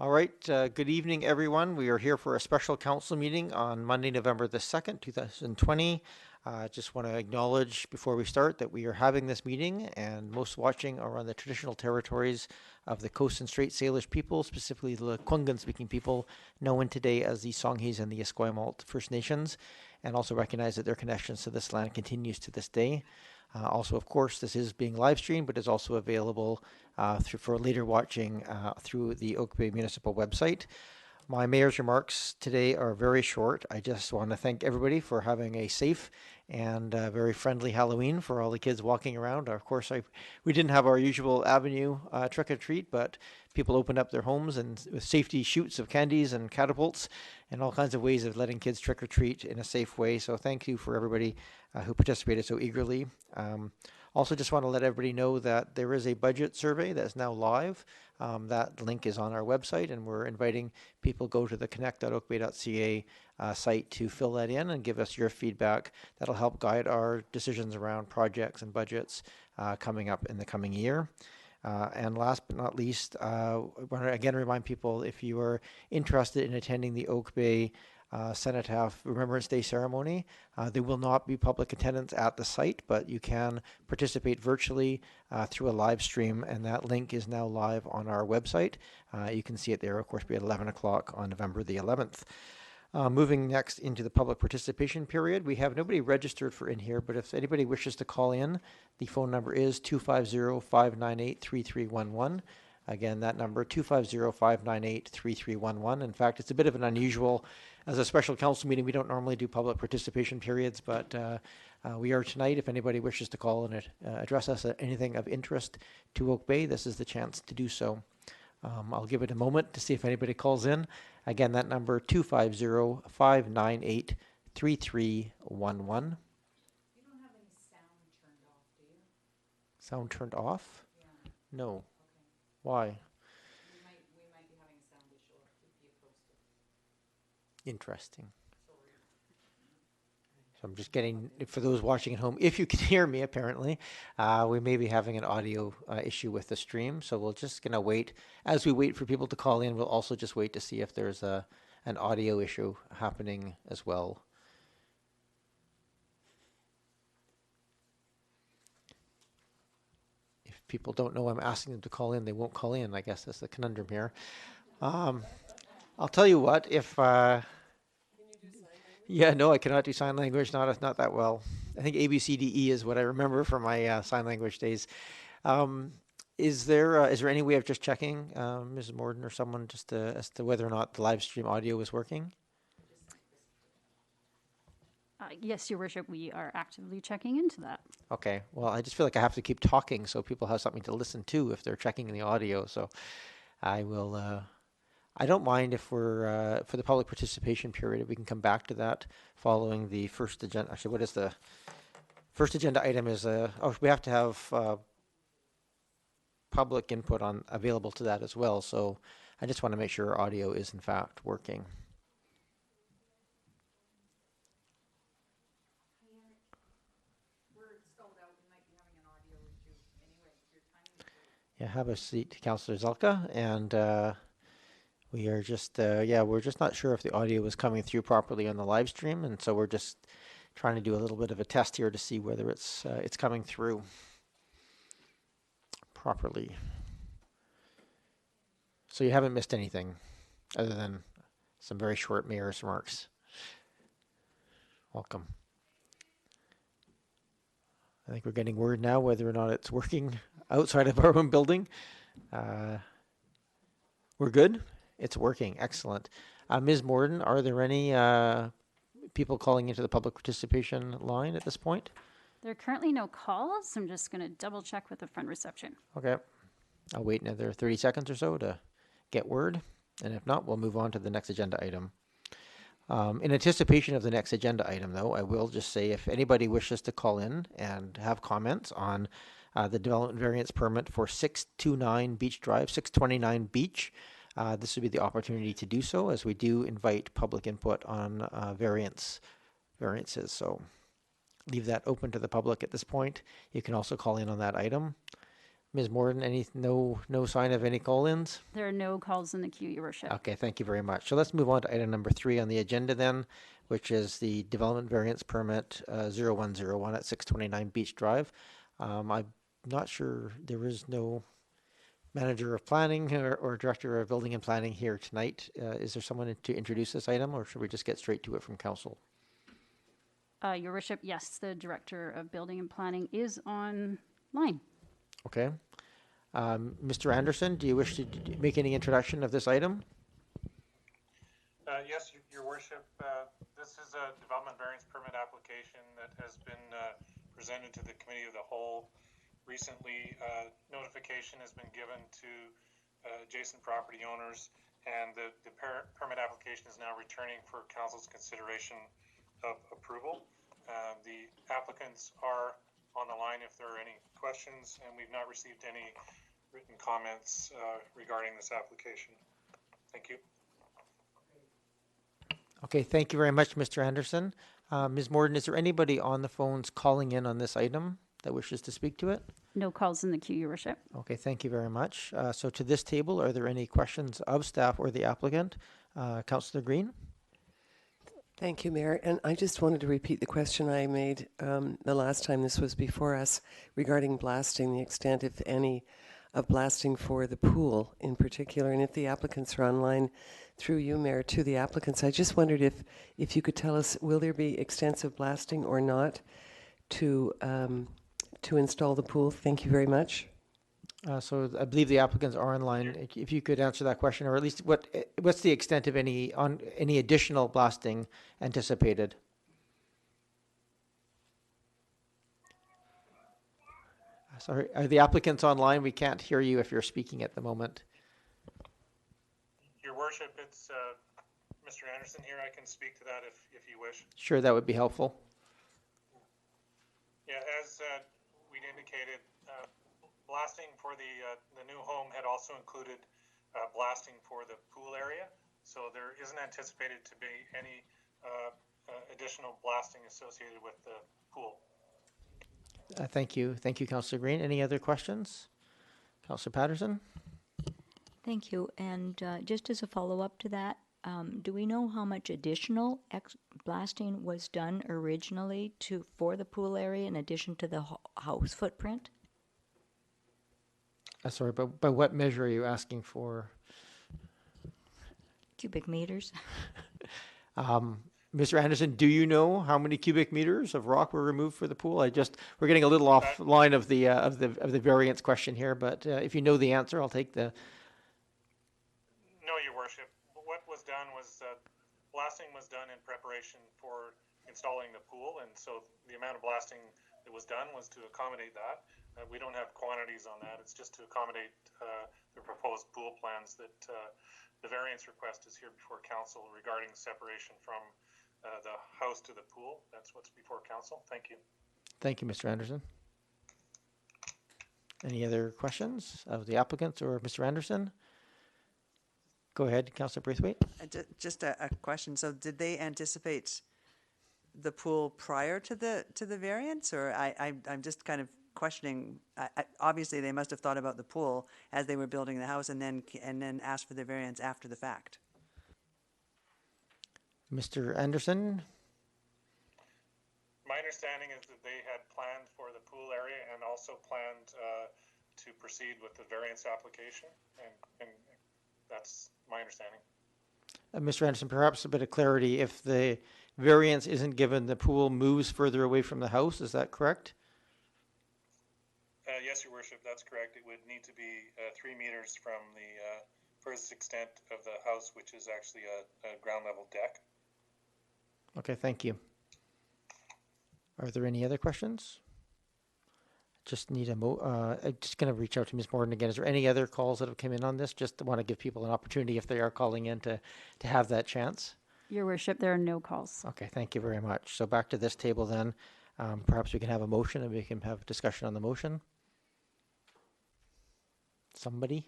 All right, good evening, everyone. We are here for a special council meeting on Monday, November the 2nd, 2020. Just want to acknowledge before we start that we are having this meeting and most watching are on the traditional territories of the Coast and Strait Salish people, specifically the Lekwungen-speaking people, known today as the Songhees and the Esquimalt First Nations, and also recognize that their connections to this land continues to this day. Also, of course, this is being live streamed, but is also available for later watching through the Oak Bay Municipal website. My mayor's remarks today are very short. I just want to thank everybody for having a safe and very friendly Halloween for all the kids walking around. Of course, we didn't have our usual avenue trick or treat, but people opened up their homes and with safety shoots of candies and catapults and all kinds of ways of letting kids trick or treat in a safe way. So thank you for everybody who participated so eagerly. Also, just want to let everybody know that there is a budget survey that's now live. That link is on our website, and we're inviting people go to the connect.oakbay.ca site to fill that in and give us your feedback. That'll help guide our decisions around projects and budgets coming up in the coming year. And last but not least, I want to again remind people, if you are interested in attending the Oak Bay Cenotaph Remembrance Day ceremony, there will not be public attendance at the site, but you can participate virtually through a live stream, and that link is now live on our website. You can see it there, of course, be at 11 o'clock on November the 11th. Moving next into the public participation period, we have nobody registered for in here, but if anybody wishes to call in, the phone number is 250-598-3311. Again, that number, 250-598-3311. In fact, it's a bit of an unusual, as a special council meeting, we don't normally do public participation periods, but we are tonight. If anybody wishes to call and address us at anything of interest to Oak Bay, this is the chance to do so. I'll give it a moment to see if anybody calls in. Again, that number, 250-598-3311. You don't have any sound turned off, do you? Sound turned off? Yeah. No. Okay. Why? We might be having a sound issue. I'll keep you posted. Interesting. Sorry. So I'm just getting, for those watching at home, if you can hear me, apparently, we may be having an audio issue with the stream. So we're just going to wait. As we wait for people to call in, we'll also just wait to see if there's an audio issue happening as well. If people don't know I'm asking them to call in, they won't call in. I guess that's the conundrum here. I'll tell you what, if... Yeah, no, I cannot do sign language, not that well. I think ABCDE is what I remember from my sign language days. Is there any way of just checking, Mrs. Morden or someone, just as to whether or not the live stream audio is working? Yes, Your Worship, we are actively checking into that. Okay, well, I just feel like I have to keep talking so people have something to listen to if they're checking the audio. So I will. I don't mind if we're for the public participation period. If we can come back to that following the first agenda. Actually, what is the first agenda item? Is we have to have public input on available to that as well. So I just want to make sure our audio is in fact working. We're stalled out. We might be having an audio issue anyway. Your timing is great. Yeah, have a seat, Councillor Zelka, and we are just we're just not sure if the audio is coming through properly on the live stream, and so we're just trying to do a little bit of a test here to see whether it's coming through properly. So you haven't missed anything other than some very short mayor's remarks. Welcome. I think we're getting word now whether or not it's working outside of our own building. We're good? It's working. Excellent. Ms. Morden, are there any people calling into the public participation line at this point? There are currently no calls. I'm just going to double check with the front reception. Okay. I'll wait another 30 seconds or so to get word. And if not, we'll move on to the next agenda item. In anticipation of the next agenda item, though, I will just say if anybody wishes to call in and have comments on the development variance permit for 629 Beach Drive, 629 Beach, this would be the opportunity to do so, as we do invite public input on variances. So leave that open to the public at this point. You can also call in on that item. Ms. Morden, no sign of any call-ins? There are no calls in the queue, Your Worship. Okay, thank you very much. So let's move on to item number 3 on the agenda then, which is the development variance permit 0101 at 629 Beach Drive. I'm not sure, there is no manager of planning or director of building and planning here tonight. Is there someone to introduce this item, or should we just get straight to it from council? Your Worship, yes, the Director of Building and Planning is online. Okay. Mr. Anderson, do you wish to make any introduction of this item? Yes, Your Worship. This is a development variance permit application that has been presented to the Committee of the Whole. Recently, notification has been given to adjacent property owners, and the permit application is now returning for Council's consideration of approval. The applicants are on the line if there are any questions, and we've not received any written comments regarding this application. Thank you. Okay, thank you very much, Mr. Anderson. Ms. Morden, is there anybody on the phones calling in on this item that wishes to speak to it? No calls in the queue, Your Worship. Okay, thank you very much. So to this table, are there any questions of staff or the applicant? Councillor Green? Thank you, Mayor. And I just wanted to repeat the question I made the last time this was before us regarding blasting, the extent, if any, of blasting for the pool in particular. And if the applicants are online through you, Mayor, to the applicants, I just wondered if you could tell us, will there be extensive blasting or not to install the pool? Thank you very much. So I believe the applicants are online. If you could answer that question, or at least what's the extent of any additional blasting anticipated? Sorry, are the applicants online? We can't hear you if you're speaking at the moment. Your Worship, it's Mr. Anderson here. I can speak to that if you wish. Sure, that would be helpful. Yeah, as we'd indicated, blasting for the new home had also included blasting for the pool area. So there isn't anticipated to be any additional blasting associated with the pool. Thank you. Thank you, Councillor Green. Any other questions? Councillor Patterson? Thank you. And just as a follow-up to that, do we know how much additional blasting was done originally for the pool area in addition to the house footprint? Sorry, but by what measure are you asking for? Cubic meters? Mr. Anderson, do you know how many cubic meters of rock were removed for the pool? We're getting a little offline of the variance question here, but if you know the answer, I'll take the. No, Your Worship. What was done was blasting was done in preparation for installing the pool, and so the amount of blasting that was done was to accommodate that. We don't have quantities on that. It's just to accommodate the proposed pool plans that the variance request is here before council regarding separation from the house to the pool. That's what's before council. Thank you. Thank you, Mr. Anderson. Any other questions of the applicants or Mr. Anderson? Go ahead, Councillor Braithwaite. Just a question. So did they anticipate the pool prior to the variance, or I'm just kind of questioning. Obviously, they must have thought about the pool as they were building the house, and then asked for the variance after the fact. Mr. Anderson? My understanding is that they had planned for the pool area and also planned to proceed with the variance application, and that's my understanding. Mr. Anderson, perhaps a bit of clarity. If the variance isn't given, the pool moves further away from the house. Is that correct? Yes, Your Worship, that's correct. It would need to be 3 meters from the furthest extent of the house, which is actually a ground level deck. Okay, thank you. Are there any other questions? Just need I'm just going to reach out to Ms. Morden again. Is there any other calls that have come in on this? Just want to give people an opportunity if they are calling in to have that chance. Your Worship, there are no calls. Okay, thank you very much. So back to this table then. Perhaps we can have a motion and we can have discussion on the motion. Somebody?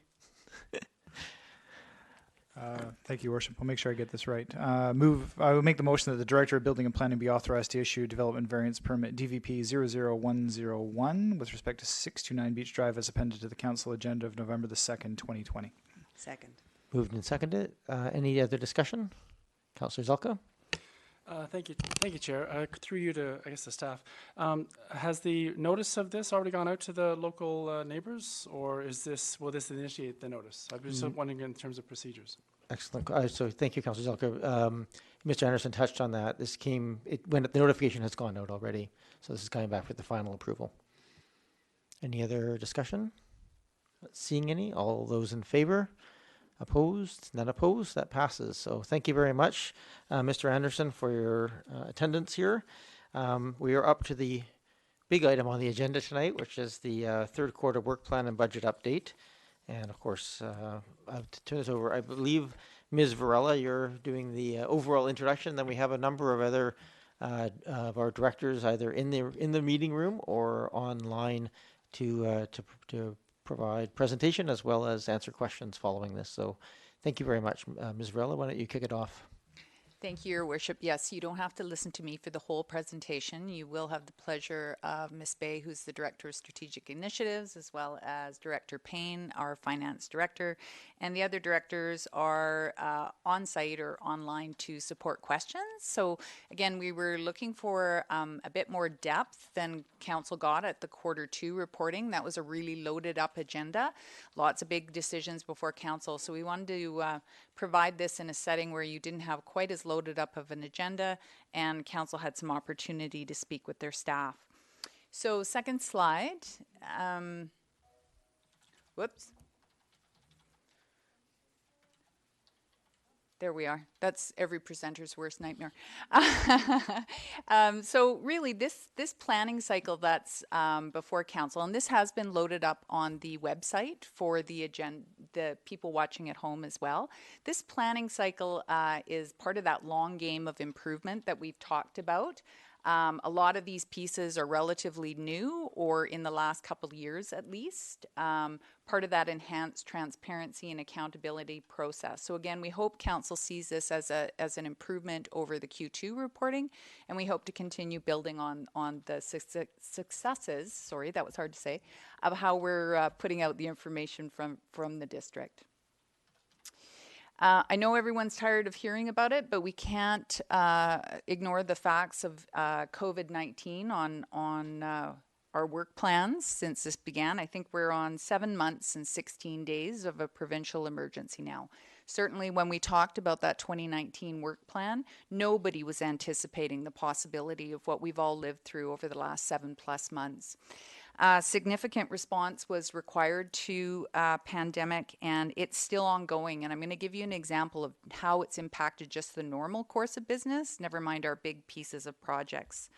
Thank you, Worship. I'll make sure I get this right. I will make the motion that the Director of Building and Planning be authorized to issue Development Variance Permit DVP 00101 with respect to 629 Beach Drive as appended to the Council agenda of November the 2nd, 2020. Second. Moved and seconded. Any other discussion? Councillor Zelka? Thank you, Chair. Through you to, I guess, the staff. Has the notice of this already gone out to the local neighbors, or will this initiate the notice? I'm just wondering in terms of procedures. Excellent. So thank you, Councillor Zelka. Mr. Anderson touched on that. When the notification has gone out already, so this is coming back for the final approval. Any other discussion? Not seeing any. All those in favor? Opposed? None opposed? That passes. So thank you very much, Mr. Anderson, for your attendance here. We are up to the big item on the agenda tonight, which is the third quarter work plan and budget update. And of course, I'll turn this over. I believe, Ms. Varela, you're doing the overall introduction. Then we have a number of other of our directors either in the meeting room or online to provide presentation as well as answer questions following this. So thank you very much. Ms. Varela, why don't you kick it off? Thank you, Your Worship. Yes, you don't have to listen to me for the whole presentation. You will have the pleasure of Ms. Bay, who's the Director of Strategic Initiatives, as well as Director Payne, our Finance Director, and the other directors are on site or online to support questions. So again, we were looking for a bit more depth than Council got at the Q2 reporting. That was a really loaded up agenda. Lots of big decisions before Council. So we wanted to provide this in a setting where you didn't have quite as loaded up of an agenda and Council had some opportunity to speak with their staff. So second slide. Whoops. There we are. That's every presenter's worst nightmare. So really this planning cycle that's before Council, and this has been loaded up on the website for the people watching at home as well. This planning cycle is part of that long game of improvement that we've talked about. A lot of these pieces are relatively new or in the last couple of years at least. Part of that enhanced transparency and accountability process. So again, we hope Council sees this as an improvement over the Q2 reporting, and we hope to continue building on the successes, sorry, that was hard to say, of how we're putting out the information from the district. I know everyone's tired of hearing about it, but we can't ignore the facts of COVID-19 on our work plans since this began. I think we're on 7 months and 16 days of a provincial emergency now. Certainly when we talked about that 2019 work plan, nobody was anticipating the possibility of what we've all lived through over the last 7+ months. Significant response was required to pandemic, and it's still ongoing. And I'm going to give you an example of how it's impacted just the normal course of business, never mind our big pieces of projects.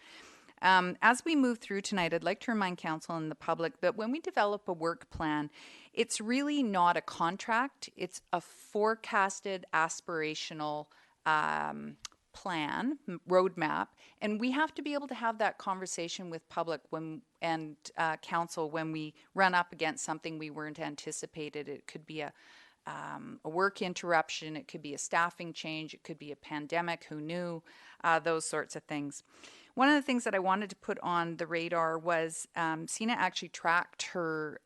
As we move through tonight, I'd like to remind Council and the public that when we develop a work plan, it's really not a contract. It's a forecasted aspirational plan, roadmap, and we have to be able to have that conversation with public and Council when we run up against something we weren't anticipated. It could be a work interruption, it could be a staffing change, it could be a pandemic, who knew, those sorts of things. One of the things that I wanted to put on the radar was Sina actually tracked her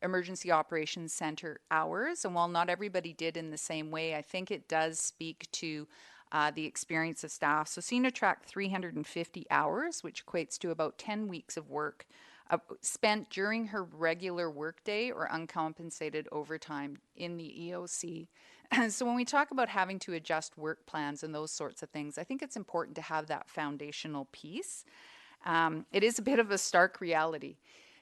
Emergency Operations Center hours, and while not everybody did in the same way, I think it does speak to the experience of staff. So Sina tracked 350 hours, which equates to about 10 weeks of work spent during her regular workday or uncompensated overtime in the EOC. So when we talk about having to adjust work plans and those sorts of things, I think it's important to have that foundational piece. It is a bit of a stark reality.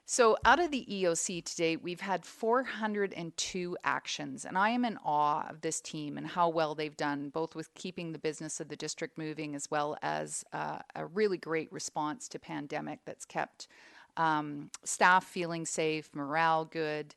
So out of the EOC to date, we've had 402 actions, and I am in awe of this team and how well they've done, both with keeping the business of the district moving as well as a really great response to pandemic that's kept staff feeling safe, morale good,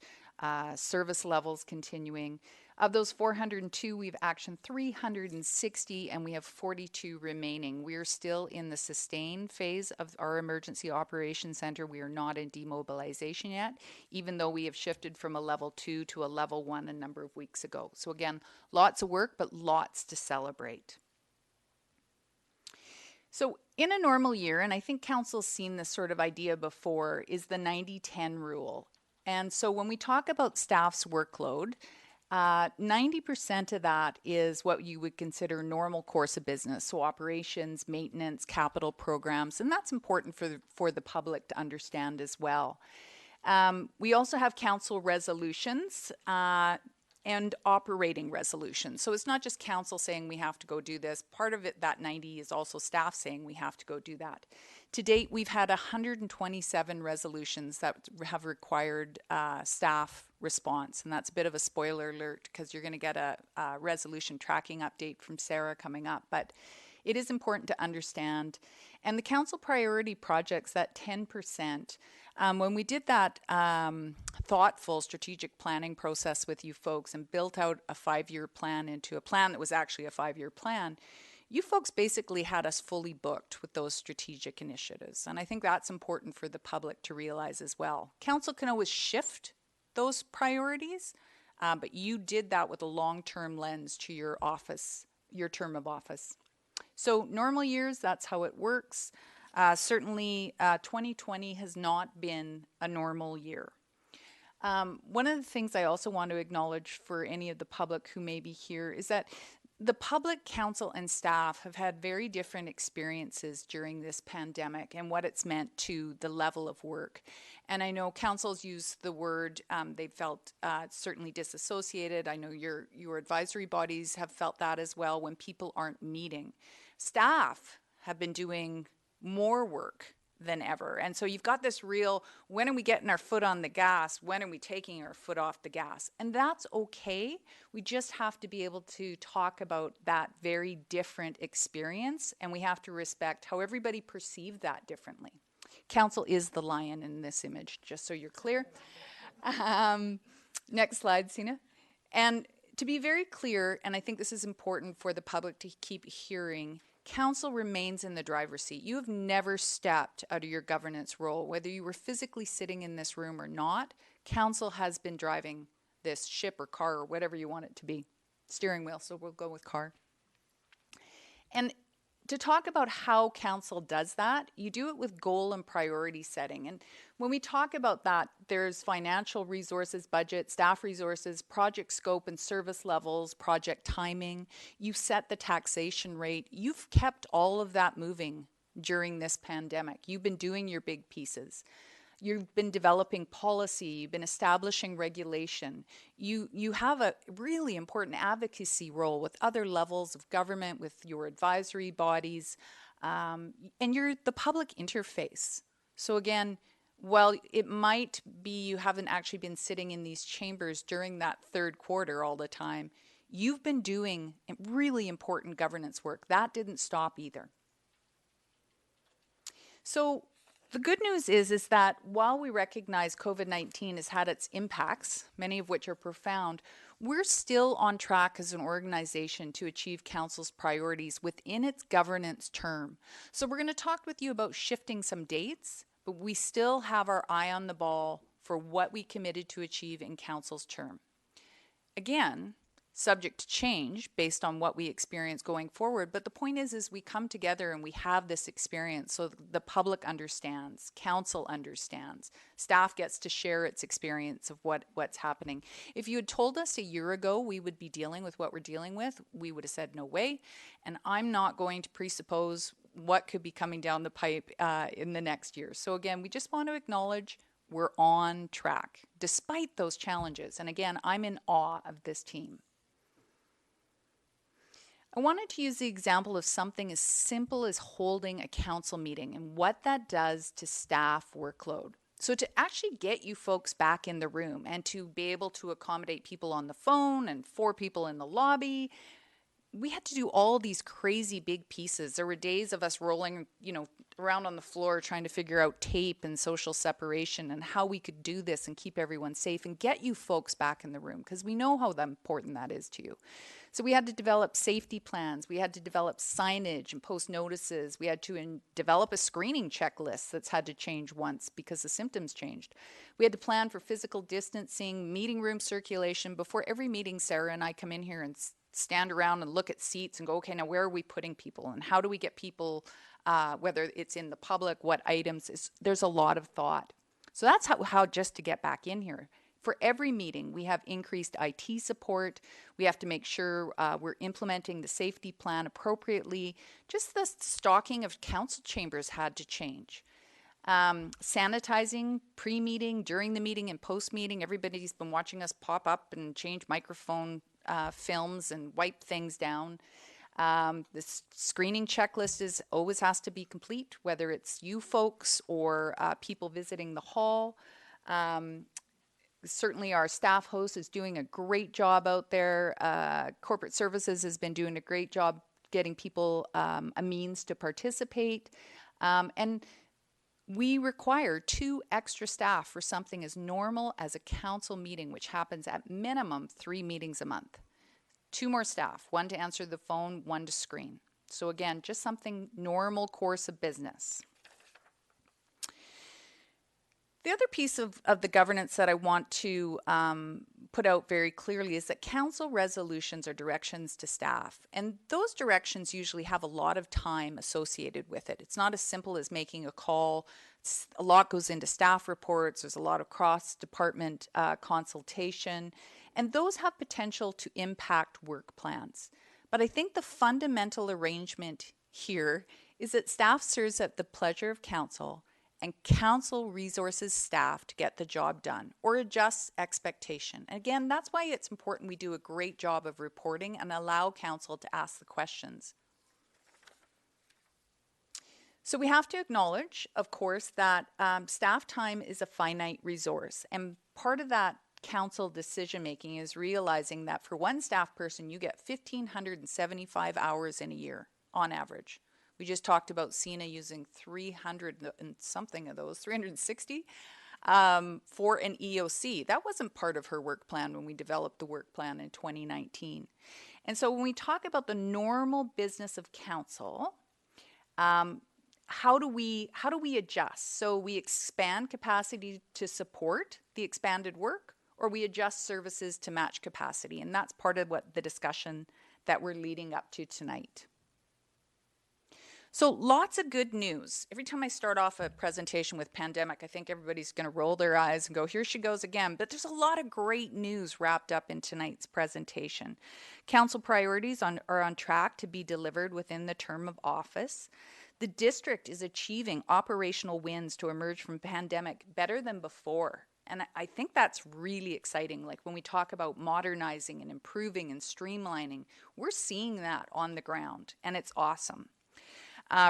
service levels continuing. Of those 402, we've actioned 360 and we have 42 remaining. We are still in the sustain phase of our emergency operations center. We are not in demobilization yet, even though we have shifted from a level 2 to a level 1 a number of weeks ago. So again, lots of work, but lots to celebrate. So in a normal year, and I think council's seen this sort of idea before, is the 90-10 rule. And so when we talk about staff's workload, 90% of that is what you would consider normal course of business. So operations, maintenance, capital programs, and that's important for the public to understand as well. We also have council resolutions and operating resolutions. So it's not just council saying we have to go do this. Part of it, that 90, is also staff saying we have to go do that. To date, we've had 127 resolutions that have required staff response, and that's a bit of a spoiler alert because you're going to get a resolution tracking update from Sarah coming up, but it is important to understand. And the council priority projects, that 10%, when we did that thoughtful strategic planning process with you folks and built out a 5-year plan into a plan that was actually a 5-year plan, you folks basically had us fully booked with those strategic initiatives. And I think that's important for the public to realize as well. Council can always shift those priorities, but you did that with a long-term lens to your office, your term of office. So normal years, that's how it works. Certainly 2020 has not been a normal year. One of the things I also want to acknowledge for any of the public who may be here is that the public, council, and staff have had very different experiences during this pandemic and what it's meant to the level of work. And I know councils use the word, they felt certainly disassociated. I know your advisory bodies have felt that as well when people aren't meeting. Staff have been doing more work than ever. And so you've got this real, when are we getting our foot on the gas? When are we taking our foot off the gas? And that's okay. We just have to be able to talk about that very different experience, and we have to respect how everybody perceived that differently. Council is the lion in this image, just so you're clear. Next slide, Sina. And to be very clear, and I think this is important for the public to keep hearing, council remains in the driver's seat. You have never stepped out of your governance role. Whether you were physically sitting in this room or not, council has been driving this ship or car or whatever you want it to be. Steering wheel, so we'll go with car. And to talk about how council does that, you do it with goal and priority setting. And when we talk about that, there's financial resources, budget, staff resources, project scope and service levels, project timing. You set the taxation rate. You've kept all of that moving during this pandemic. You've been doing your big pieces. You've been developing policy, you've been establishing regulation. You have a really important advocacy role with other levels of government, with your advisory bodies, and you're the public interface. So again, while it might be you haven't actually been sitting in these chambers during that third quarter all the time, you've been doing really important governance work. That didn't stop either. So the good news is that while we recognize COVID-19 has had its impacts, many of which are profound, we're still on track as an organization to achieve council's priorities within its governance term. So we're going to talk with you about shifting some dates, but we still have our eye on the ball for what we committed to achieve in council's term. Again, subject to change based on what we experience going forward. But the point is we come together and we have this experience so the public understands, council understands, staff gets to share its experience of what's happening. If you had told us a year ago we would be dealing with what we're dealing with, we would have said no way. And I'm not going to presuppose what could be coming down the pipe in the next year. So again, we just want to acknowledge we're on track despite those challenges. And again, I'm in awe of this team. I wanted to use the example of something as simple as holding a council meeting and what that does to staff workload. So to actually get you folks back in the room and to be able to accommodate people on the phone and 4 people in the lobby, we had to do all these crazy big pieces. There were days of us rolling, around on the floor trying to figure out tape and social separation and how we could do this and keep everyone safe and get you folks back in the room, because we know how important that is to you. So we had to develop safety plans. We had to develop signage and post notices. We had to develop a screening checklist that's had to change once because the symptoms changed. We had to plan for physical distancing, meeting room circulation. Before every meeting, Sarah and I come in here and stand around and look at seats and go, okay, now where are we putting people and how do we get people, whether it's in the public, what items, there's a lot of thought. So that's how just to get back in here. For every meeting, we have increased IT support. We have to make sure we're implementing the safety plan appropriately. Just the stocking of council chambers had to change. Sanitizing pre-meeting, during the meeting, and post-meeting. Everybody's been watching us pop up and change microphone films and wipe things down. The screening checklist always has to be complete, whether it's you folks or people visiting the hall. Certainly our staff host is doing a great job out there. Corporate services has been doing a great job getting people a means to participate. And we require 2 extra staff for something as normal as a council meeting, which happens at minimum 3 meetings a month. 2 more staff, 1 to answer the phone, 1 to screen. So again, just something normal course of business. The other piece of the governance that I want to put out very clearly is that council resolutions are directions to staff. And those directions usually have a lot of time associated with it. It's not as simple as making a call. A lot goes into staff reports. There's a lot of cross-department consultation. And those have potential to impact work plans. But I think the fundamental arrangement here is that staff serves at the pleasure of council, and council resources staff to get the job done or adjusts expectation. And again, that's why it's important we do a great job of reporting and allow council to ask the questions. So we have to acknowledge, of course, that staff time is a finite resource. And part of that council decision making is realizing that for one staff person, you get 1,575 hours in a year on average. We just talked about CENA using 300 and something of those, 360 for an EOC. That wasn't part of her work plan when we developed the work plan in 2019. And so when we talk about the normal business of council, how do we adjust? So we expand capacity to support the expanded work, or we adjust services to match capacity. And that's part of what the discussion that we're leading up to tonight. So lots of good news. Every time I start off a presentation with pandemic, I think everybody's going to roll their eyes and go, here she goes again. But there's a lot of great news wrapped up in tonight's presentation. Council priorities are on track to be delivered within the term of office. The district is achieving operational wins to emerge from pandemic better than before. And I think that's really exciting. Like when we talk about modernizing and improving and streamlining, we're seeing that on the ground, and it's awesome.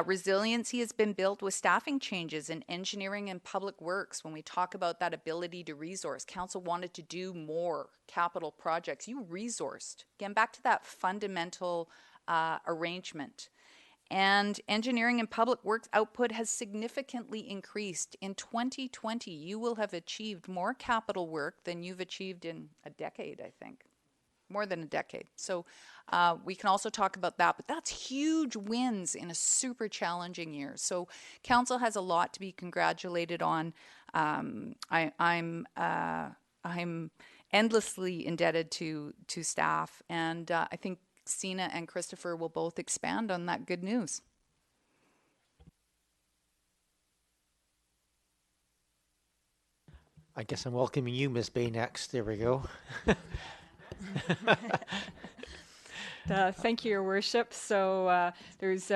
Resiliency has been built with staffing changes in engineering and public works. When we talk about that ability to resource, council wanted to do more capital projects. You resourced. Again, back to that fundamental arrangement. And engineering and public works output has significantly increased. In 2020, you will have achieved more capital work than you've achieved in a decade, I think. More than a decade. So we can also talk about that, but that's huge wins in a super challenging year. So council has a lot to be congratulated on. I'm endlessly indebted to staff, and I think Sina and Christopher will both expand on that good news. I guess I'm welcoming you, Ms. Bay, next. There we go. Thank you, Your Worship. So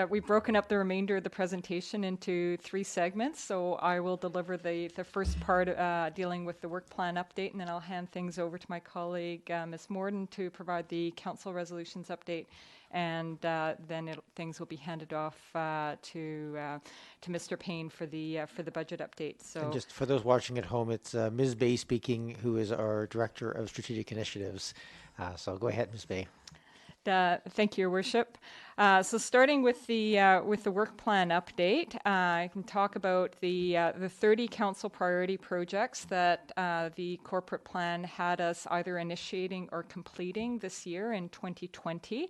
we've broken up the remainder of the presentation into 3 segments. So I will deliver the first part dealing with the work plan update, and then I'll hand things over to my colleague, Ms. Morden, to provide the council resolutions update. And then things will be handed off to Mr. Payne for the budget update. So, and just for those watching at home, it's Ms. Bay speaking, who is our Director of Strategic Initiatives. So go ahead, Ms. Bay. Thank you, Your Worship. So starting with the work plan update, I can talk about the 30 council priority projects that the corporate plan had us either initiating or completing this year in 2020.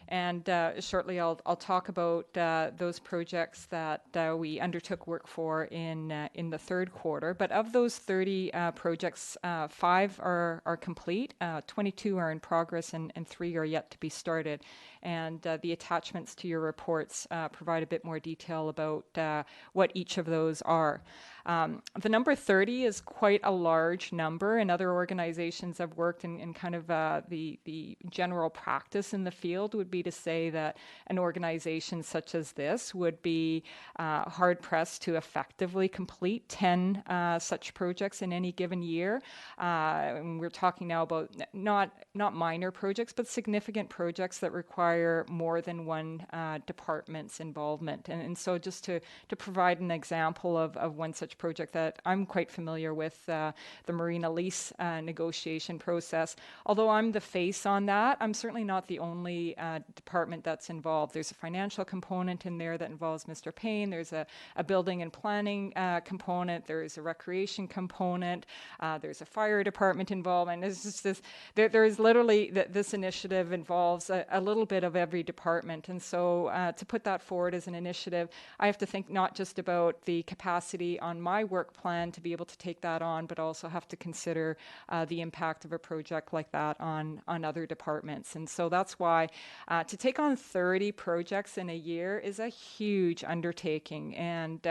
And shortly, I'll talk about those projects that we undertook work for in the third quarter. But of those 30 projects, 5 are complete, 22 are in progress, and 3 are yet to be started. And the attachments to your reports provide a bit more detail about what each of those are. The number 30 is quite a large number, and other organizations have worked in kind of the general practice in the field would be to say that an organization such as this would be hard-pressed to effectively complete 10 such projects in any given year. And we're talking now about not minor projects, but significant projects that require more than one department's involvement. And so just to provide an example of one such project that I'm quite familiar with, the Marina lease negotiation process. Although I'm the face on that, I'm certainly not the only department that's involved. There's a financial component in there that involves Mr. Payne. There's a building and planning component. There's a recreation component. There's a fire department involvement. It's just this. There is literally this initiative involves a little bit of every department, and so to put that forward as an initiative, I have to think not just about the capacity on my work plan to be able to take that on, but also have to consider the impact of a project like that on other departments. And so that's why to take on 30 projects in a year is a huge undertaking, and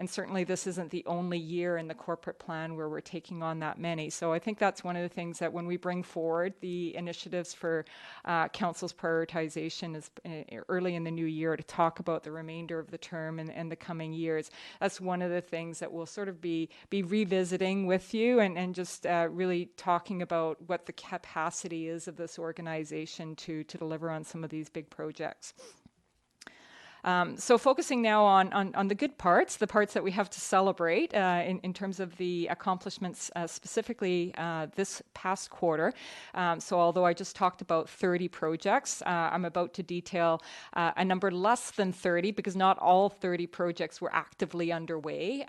certainly this isn't the only year in the corporate plan where we're taking on that many. So I think that's one of the things that when we bring forward the initiatives for council's prioritization is early in the new year to talk about the remainder of the term and the coming years. That's one of the things that we'll sort of be revisiting with you and just really talking about what the capacity is of this organization to deliver on some of these big projects. So focusing now on the good parts, the parts that we have to celebrate in terms of the accomplishments specifically this past quarter. So although I just talked about 30 projects, I'm about to detail a number less than 30 because not all 30 projects were actively underway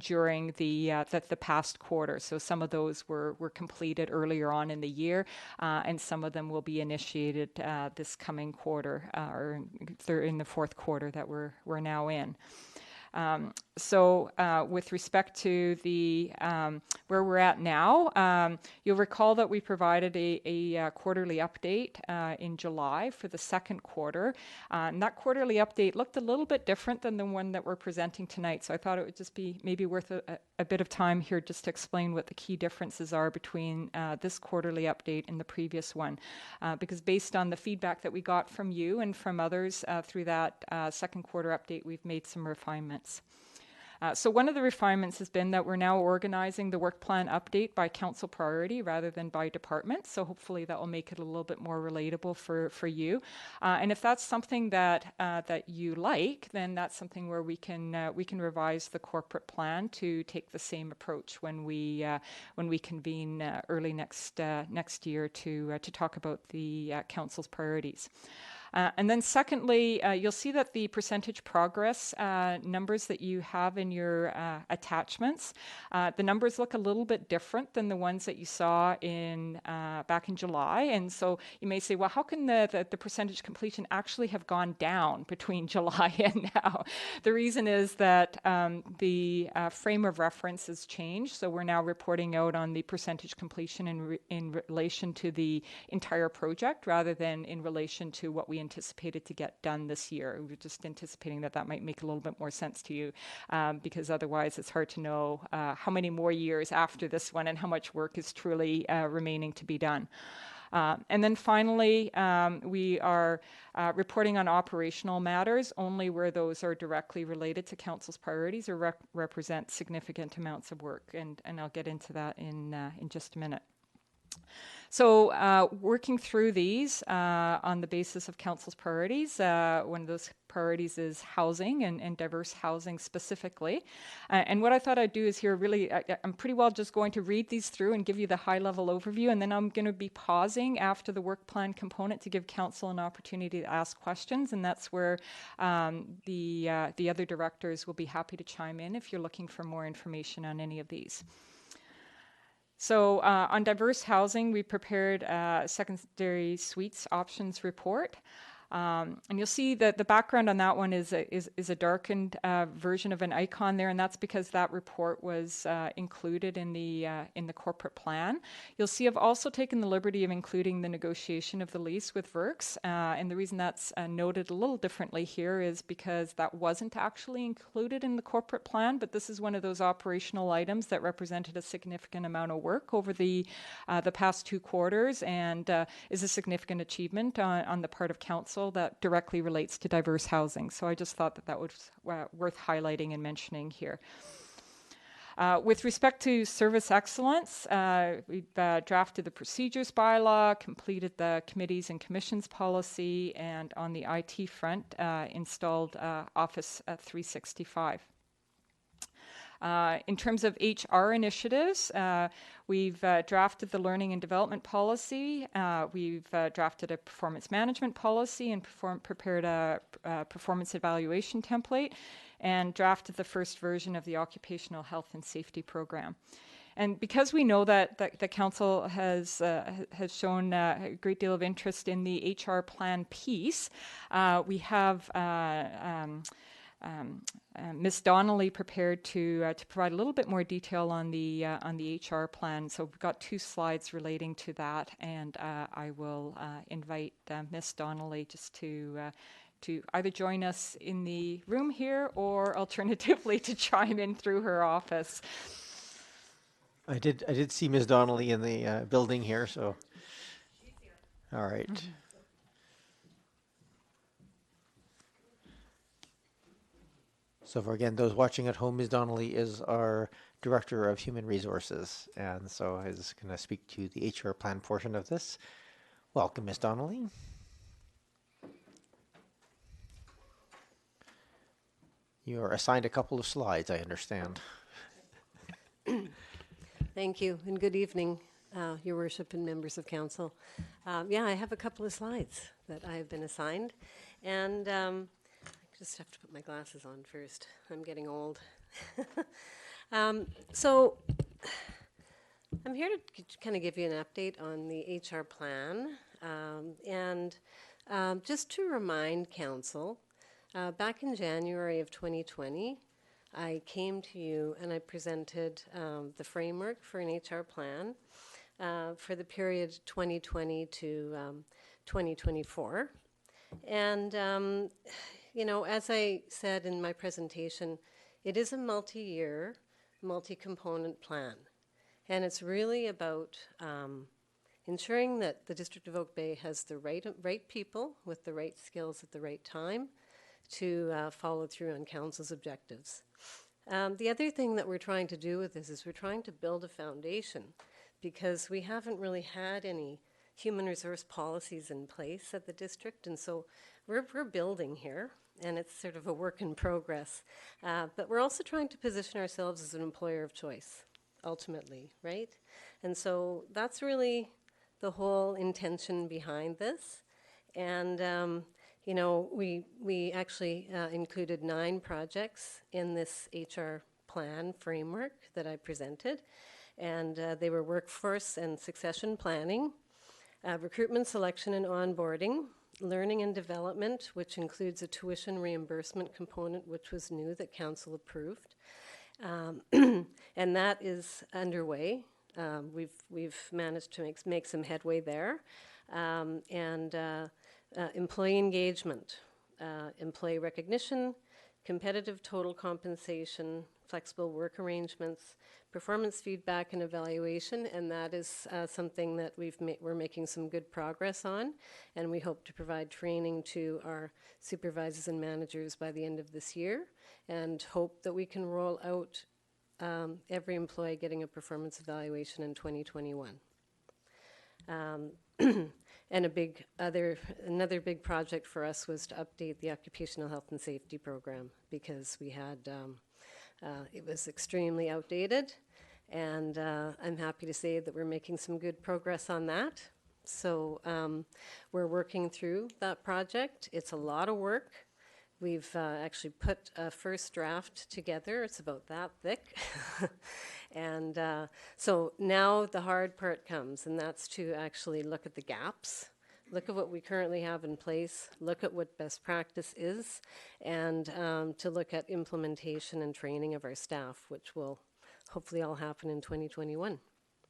during the past quarter. So some of those were completed earlier on in the year, and some of them will be initiated this coming quarter or in the fourth quarter that we're now in. So with respect to the where we're at now, you'll recall that we provided a quarterly update in July for the second quarter. And that quarterly update looked a little bit different than the one that we're presenting tonight. So I thought it would just be maybe worth a bit of time here just to explain what the key differences are between this quarterly update and the previous one. Because based on the feedback that we got from you and from others through that second quarter update, we've made some refinements. So one of the refinements has been that we're now organizing the work plan update by council priority rather than by department. So hopefully that will make it a little bit more relatable for you. And if that's something that you like, then that's something where we can revise the corporate plan to take the same approach when we convene early next year to talk about the council's priorities. And then secondly, you'll see that the percentage progress numbers that you have in your attachments, the numbers look a little bit different than the ones that you saw back in July. And so you may say, well, how can the percentage completion actually have gone down between July and now? The reason is that the frame of reference has changed. So we're now reporting out on the percentage completion in relation to the entire project rather than in relation to what we anticipated to get done this year. We're just anticipating that might make a little bit more sense to you because otherwise it's hard to know how many more years after this one and how much work is truly remaining to be done. And then finally, we are reporting on operational matters only where those are directly related to council's priorities or represent significant amounts of work. And I'll get into that in just a minute. So working through these on the basis of council's priorities, one of those priorities is housing and diverse housing specifically. And what I thought I'd do is here really, I'm pretty well just going to read these through and give you the high level overview, and then I'm going to be pausing after the work plan component to give council an opportunity to ask questions, and that's where the other directors will be happy to chime in if you're looking for more information on any of these. So on diverse housing, we prepared a secondary suites options report. And you'll see that the background on that one is a darkened version of an icon there, and that's because that report was included in the corporate plan. You'll see I've also taken the liberty of including the negotiation of the lease with Verks, and the reason that's noted a little differently here is because that wasn't actually included in the corporate plan, but this is one of those operational items that represented a significant amount of work over the past 2 quarters, and is a significant achievement on the part of council that directly relates to diverse housing. So I just thought that was worth highlighting and mentioning here. With respect to service excellence, we've drafted the procedures bylaw, completed the committees and commissions policy, and on the IT front, installed Office 365. In terms of HR initiatives, we've drafted the learning and development policy. We've drafted a performance management policy and prepared a performance evaluation template, and drafted the first version of the occupational health and safety program. And because we know that the council has shown a great deal of interest in the HR plan piece, we have Ms. Donnelly prepared to provide a little bit more detail on the HR plan. So we've got 2 slides relating to that, and I will invite Ms. Donnelly just to either join us in the room here or alternatively to chime in through her office. I did see Ms. Donnelly in the building here, so. All right. So for, again, those watching at home, Ms. Donnelly is our Director of Human Resources, and so I was going to speak to the HR plan portion of this. Welcome, Ms. Donnelly. You are assigned a couple of slides, I understand. Thank you, and good evening, Your Worship and members of council. Yeah, I have a couple of slides that I have been assigned, and I just have to put my glasses on first. I'm getting old. So I'm here to kind of give you an update on the HR plan, and just to remind council, back in January of 2020, I came to you and I presented the framework for an HR plan for the period 2020 to 2024. And, you know, as I said in my presentation, it is a multi-year, multi-component plan. And it's really about ensuring that the District of Oak Bay has the right people with the right skills at the right time to follow through on council's objectives. The other thing that we're trying to do with this is we're trying to build a foundation, because we haven't really had any human resource policies in place at the district, and so we're building here, and it's sort of a work in progress. But we're also trying to position ourselves as an employer of choice, ultimately, right? And so that's really the whole intention behind this. And you know, we actually included 9 projects in this HR plan framework that I presented, and they were workforce and succession planning, recruitment, selection, and onboarding, learning and development, which includes a tuition reimbursement component, which was new that council approved, and that is underway. We've managed to make some headway there, and employee engagement, employee recognition, competitive total compensation, flexible work arrangements, performance feedback and evaluation, and that is something that we're making some good progress on, and we hope to provide training to our supervisors and managers by the end of this year, and hope that we can roll out every employee getting a performance evaluation in 2021. And another big project for us was to update the occupational health and safety program, because we had, it was extremely outdated. And I'm happy to say that we're making some good progress on that. So we're working through that project. It's a lot of work. We've actually put a first draft together. It's about that thick. And so now the hard part comes, and that's to actually look at the gaps, look at what we currently have in place, look at what best practice is, and to look at implementation and training of our staff, which will hopefully all happen in 2021.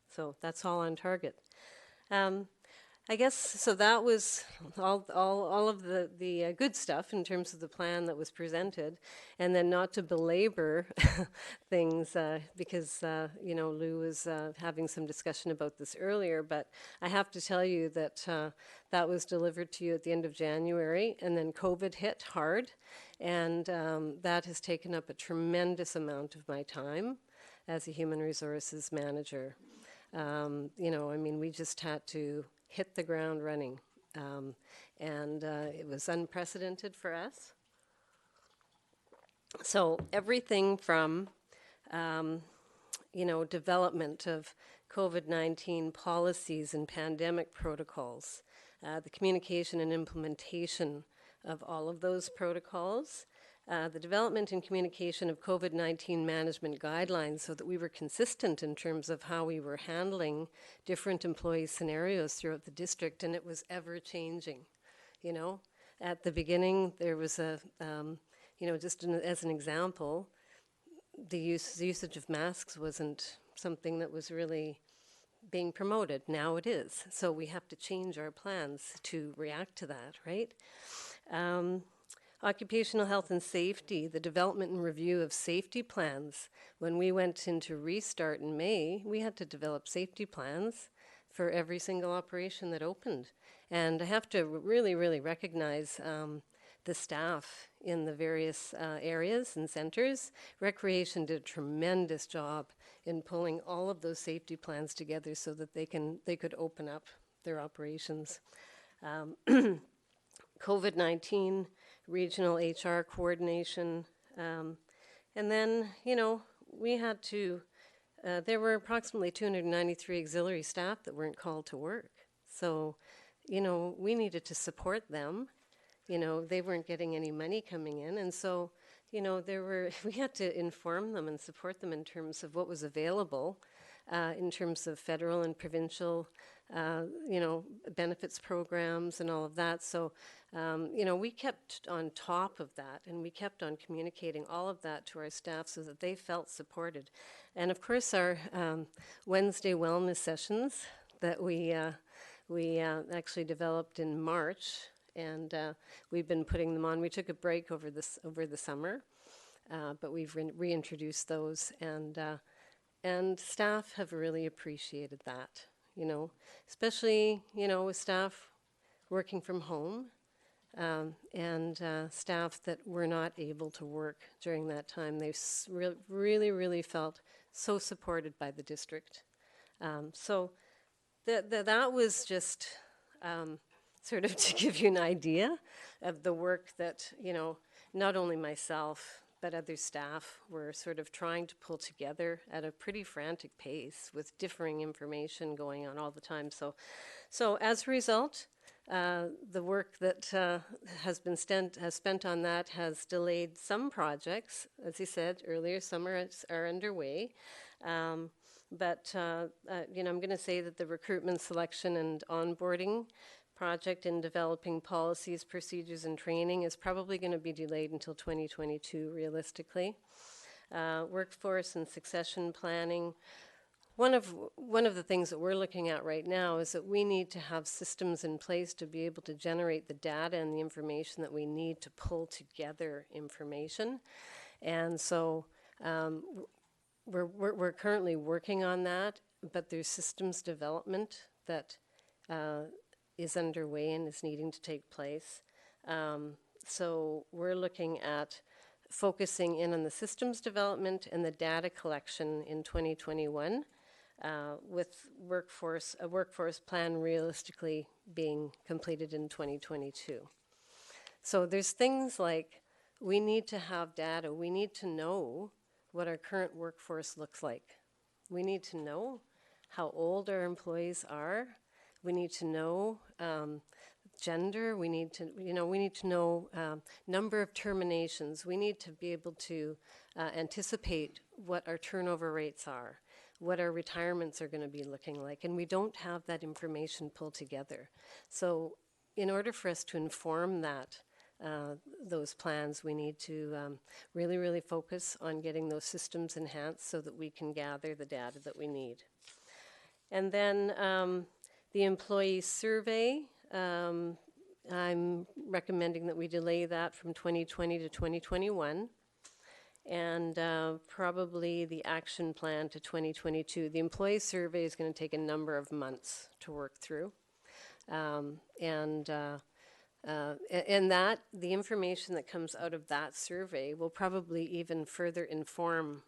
So that's all on target. I guess, so that was all of the good stuff in terms of the plan that was presented. And then not to belabor things, because, you know, Lou was having some discussion about this earlier, but I have to tell you that that was delivered to you at the end of January, and then COVID hit hard, and that has taken up a tremendous amount of my time as a human resources manager. You know, I mean, we just had to hit the ground running, and it was unprecedented for us. So everything from, you know, development of COVID-19 policies and pandemic protocols, the communication and implementation of all of those protocols, the development and communication of COVID-19 management guidelines so that we were consistent in terms of how we were handling different employee scenarios throughout the district, and it was ever changing. You know, at the beginning there was a, you know, just as an example, the usage of masks wasn't something that was really being promoted. Now it is. So we have to change our plans to react to that, right? Occupational health and safety, the development and review of safety plans. When we went into restart in May, we had to develop safety plans for every single operation that opened. And I have to really, really recognize the staff in the various areas and centers. Recreation did a tremendous job in pulling all of those safety plans together so that they could open up their operations. COVID-19, regional HR coordination, and then, you know, we had to, there were approximately 293 auxiliary staff that weren't called to work. So, you know, we needed to support them. You know, they weren't getting any money coming in, and so, you know, we had to inform them and support them in terms of what was available, in terms of federal and provincial, you know, benefits programs and all of that. So, you know, we kept on top of that, and we kept on communicating all of that to our staff so that they felt supported. And of course, our Wednesday wellness sessions that we actually developed in March, and we've been putting them on. We took a break over the summer, but we've reintroduced those, and staff have really appreciated that. You know, especially, you know, with staff working from home, and staff that were not able to work during that time. They really, really felt so supported by the district. So that was just sort of to give you an idea of the work that, you know, not only myself, but other staff were sort of trying to pull together at a pretty frantic pace with differing information going on all the time. So as a result, the work that has been spent on that has delayed some projects. As you said earlier, some are underway. But you know, I'm going to say that the recruitment, selection, and onboarding project in developing policies, procedures, and training is probably going to be delayed until 2022, realistically. Workforce and succession planning. One of the things that we're looking at right now is that we need to have systems in place to be able to generate the data and the information that we need to pull together information. And so we're currently working on that, but there's systems development that is underway and is needing to take place. So we're looking at focusing in on the systems development and the data collection in 2021. with a workforce plan realistically being completed in 2022. So there's things like we need to have data. We need to know what our current workforce looks like. We need to know how old our employees are. We need to know gender. We need to know number of terminations. We need to be able to anticipate what our turnover rates are, what our retirements are going to be looking like, and we don't have that information pulled together. So in order for us to inform that, those plans, we need to really, really focus on getting those systems enhanced so that we can gather the data that we need. And then the employee survey, I'm recommending that we delay that from 2020 to 2021. And probably the action plan to 2022. The employee survey is going to take a number of months to work through. And that the information that comes out of that survey will probably even further inform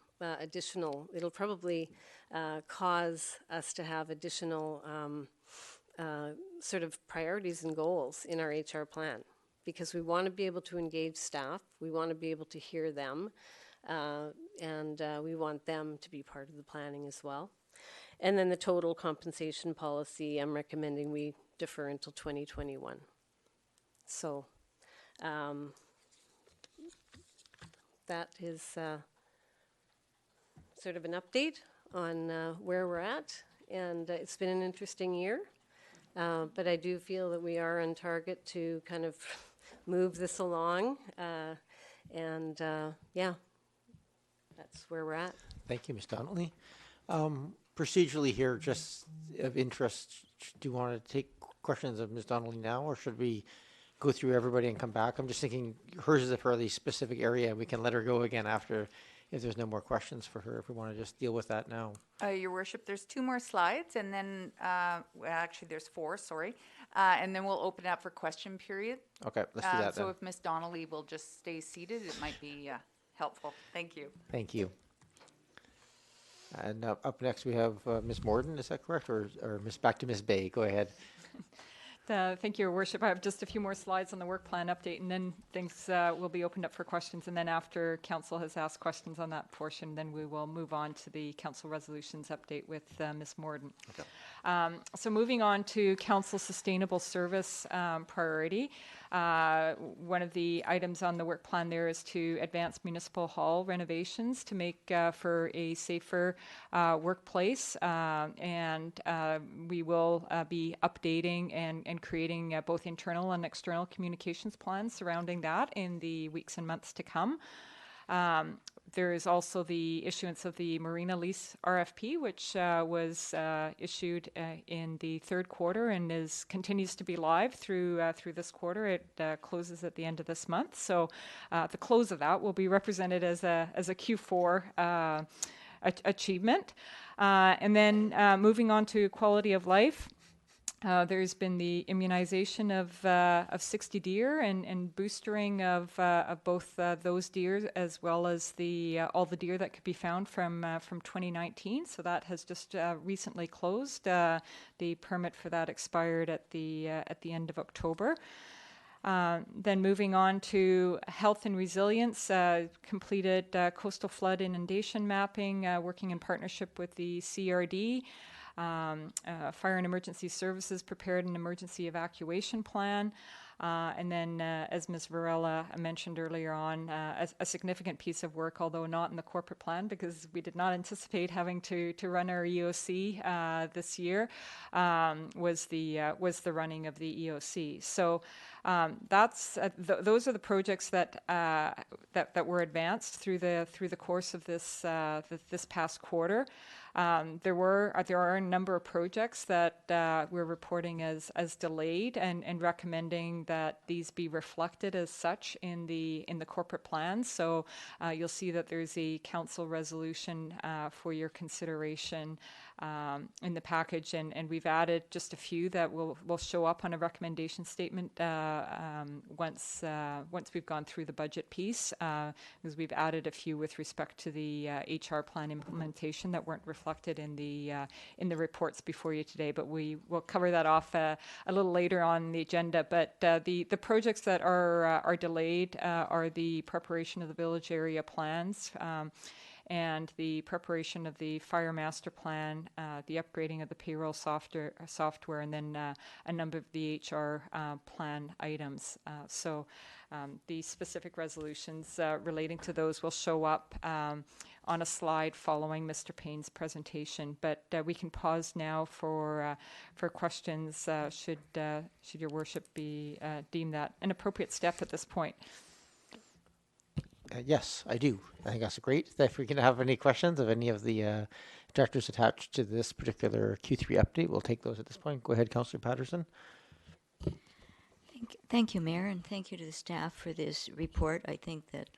it'll probably cause us to have additional sort of priorities and goals in our HR plan, because we want to be able to engage staff, we want to be able to hear them, and we want them to be part of the planning as well. And then the total compensation policy, I'm recommending we defer until 2021. So that is sort of an update on where we're at, and it's been an interesting year, but I do feel that we are on target to kind of move this along, and yeah, that's where we're at. Thank you, Ms. Donnelly. Procedurally here, just of interest, do you want to take questions of Ms. Donnelly now, or should we go through everybody and come back? I'm just thinking hers is a fairly specific area. We can let her go again after if there's no more questions for her, if we want to just deal with that now. Your Worship, there's 2 more slides, and then, well, actually there's 4, sorry. And then we'll open it up for question period. Okay, let's do that So then. if Ms. Donnelly will just stay seated, it might be helpful. Thank you. Thank you. And up next we have Ms. Morden, is that correct? Or back to Ms. Bay, go ahead. Thank you, Your Worship. I have just a few more slides on the work plan update, and then things will be opened up for questions. And then after Council has asked questions on that portion, then we will move on to the Council resolutions update with Ms. Morden. Okay. So moving on to Council Sustainable Service priority. One of the items on the work plan there is to advance municipal hall renovations to make for a safer workplace, and we will be updating and creating both internal and external communications plans surrounding that in the weeks and months to come. There is also the issuance of the Marina lease RFP, which was issued in the 3rd quarter and continues to be live through this quarter. It closes at the end of this month. So the close of that will be represented as a Q4 achievement. And then moving on to quality of life. There's been the immunization of 60 deer and boostering of both those deer as well as all the deer that could be found from 2019. So that has just recently closed. The permit for that expired at the end of October. Then moving on to health and resilience, completed coastal flood inundation mapping, working in partnership with the CRD. Fire and Emergency Services prepared an emergency evacuation plan. And then, as Ms. Varela mentioned earlier on, a significant piece of work, although not in the corporate plan, because we did not anticipate having to run our EOC this year, was the running of the EOC. So that's those are the projects that were advanced through the course of this past quarter. There are a number of projects that we're reporting as delayed and recommending that these be reflected as such in the corporate plan. So you'll see that there's a council resolution for your consideration in the package, and we've added just a few that will show up on a recommendation statement once we've gone through the budget piece, because we've added a few with respect to the HR plan implementation that weren't reflected in the reports before you today. But we will cover that off a little later on the agenda. But the projects that are delayed are the preparation of the village area plans. And the preparation of the fire master plan, the upgrading of the payroll software, and then a number of the HR plan items. So the specific resolutions relating to those will show up on a slide following Mr. Payne's presentation. But we can pause now for questions should your worship be deem that an appropriate step at this point. Yes, I do. I think that's great. If we can have any questions of any of the directors attached to this particular Q3 update, we'll take those at this point. Go ahead, Councillor Patterson. Thank you, Mayor, and thank you to the staff for this report. I think that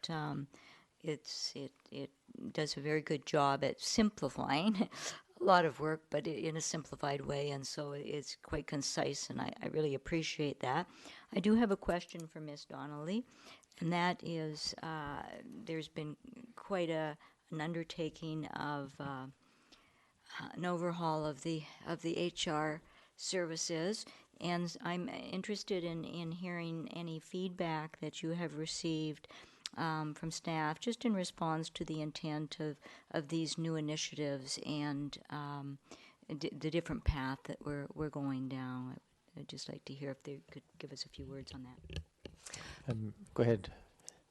it does a very good job at simplifying a lot of work, but in a simplified way, and so it's quite concise, and I really appreciate that. I do have a question for Ms. Donnelly, and that is, there's been quite an undertaking of an overhaul of the HR services, and I'm interested in hearing any feedback that you have received from staff, just in response to the intent of these new initiatives and the different path that we're going down. I'd just like to hear if they could give us a few words on that. Go ahead,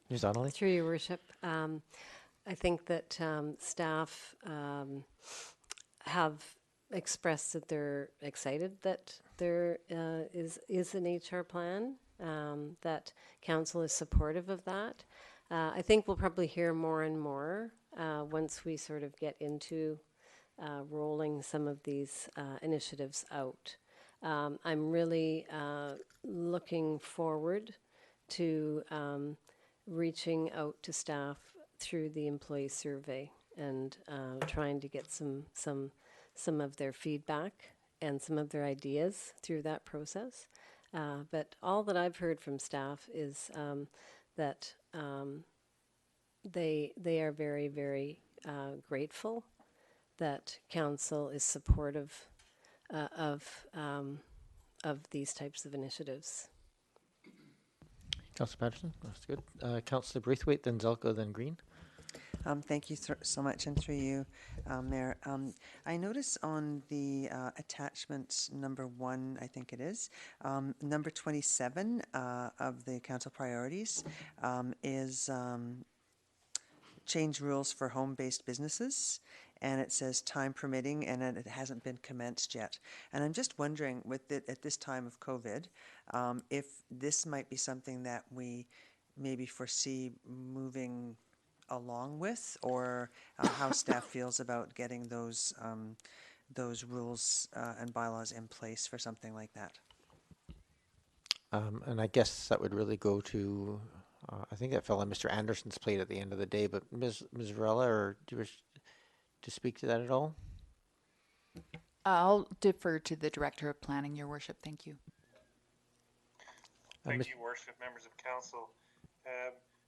Ms. Donnelly. Through your worship, I think that staff have expressed that they're excited that there is an HR plan, that council is supportive of that. I think we'll probably hear more and more once we sort of get into rolling some of these initiatives out. I'm really looking forward to reaching out to staff through the employee survey and trying to get some of their feedback and some of their ideas through that process. But all that I've heard from staff is that they are very, very grateful that council is supportive of these types of initiatives. Councillor Patterson, that's good. Councillor Braithwaite, then Zelko, then Green. Thank you so much, and through you, Mayor. I notice on the attachment number 1, I think it is, number 27 of the council priorities is change rules for home-based businesses. And it says time permitting, and it hasn't been commenced yet. And I'm just wondering, with it at this time of COVID, if this might be something that we maybe foresee moving along with, or how staff feels about getting those rules and bylaws in place for something like that. And I guess that would really go to, I think that fell on Mr. Anderson's plate at the end of the day. But Ms. Varela, or do you wish to speak to that at all? I'll defer to the Director of Planning, Your Worship. Thank you. Thank you, Worship, members of council.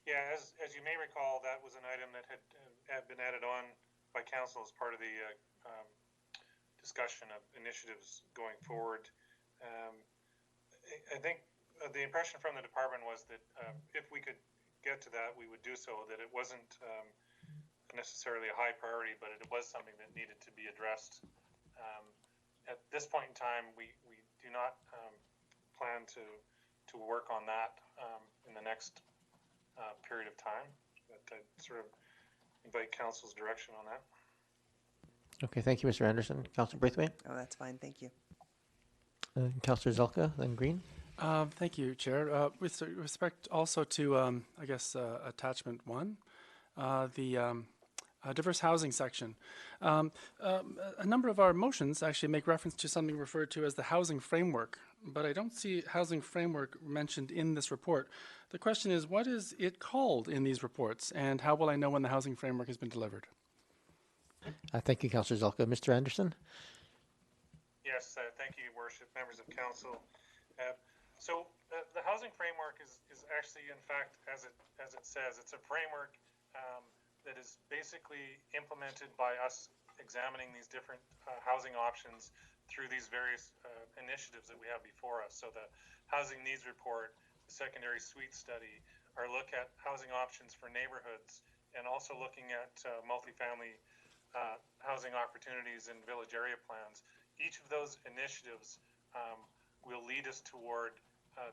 Yeah, as you may recall, that was an item that had been added on by council as part of the discussion of initiatives going forward. I think the impression from the department was that if we could get to that, we would do so, that it wasn't necessarily a high priority, but it was something that needed to be addressed. At this point in time, we do not plan to work on that in the next period of time. But I'd sort of invite council's direction on that. Okay, thank you, Mr. Anderson. Councillor Braithwaite. Oh, that's fine. Thank you. Councillor Zelka, then Green. Thank you, Chair. With respect also to, I guess, attachment 1, the diverse housing section. A number of our motions actually make reference to something referred to as the housing framework, but I don't see housing framework mentioned in this report. The question is, what is it called in these reports, and how will I know when the housing framework has been delivered? Thank you, Councillor Zelka. Mr. Anderson? Yes, thank you, Your Worship, members of council. The housing framework is actually, in fact, as it says, it's a framework that is basically implemented by us examining these different housing options through these various initiatives that we have before us. So the housing needs report, the secondary suite study, our look at housing options for neighborhoods, and also looking at multifamily housing opportunities in village area plans. Each of those initiatives will lead us toward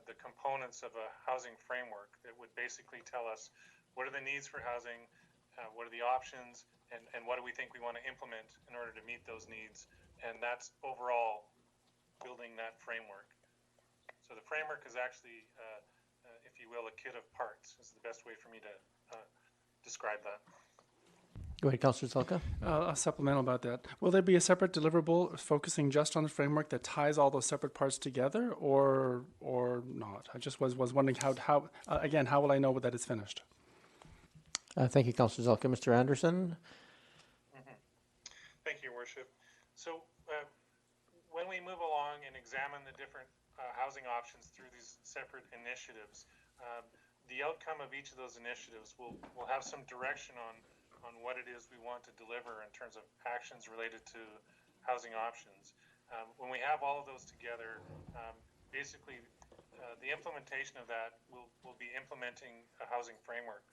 the components of a housing framework that would basically tell us what are the needs for housing, what are the options, and what do we think we want to implement in order to meet those needs. And that's overall building that framework. So the framework is actually, if you will, a kit of parts is the best way for me to describe that. Go ahead, Councillor Zelka. A supplemental about that. Will there be a separate deliverable focusing just on the framework that ties all those separate parts together, or not? I just was wondering how again, how will I know that it's finished? Thank you, Councillor Zelka. Mr. Anderson? Thank you, Your Worship. So when we move along and examine the different housing options through these separate initiatives, the outcome of each of those initiatives will have some direction on what it is we want to deliver in terms of actions related to housing options. When we have all of those together, basically the implementation of that will be implementing a housing framework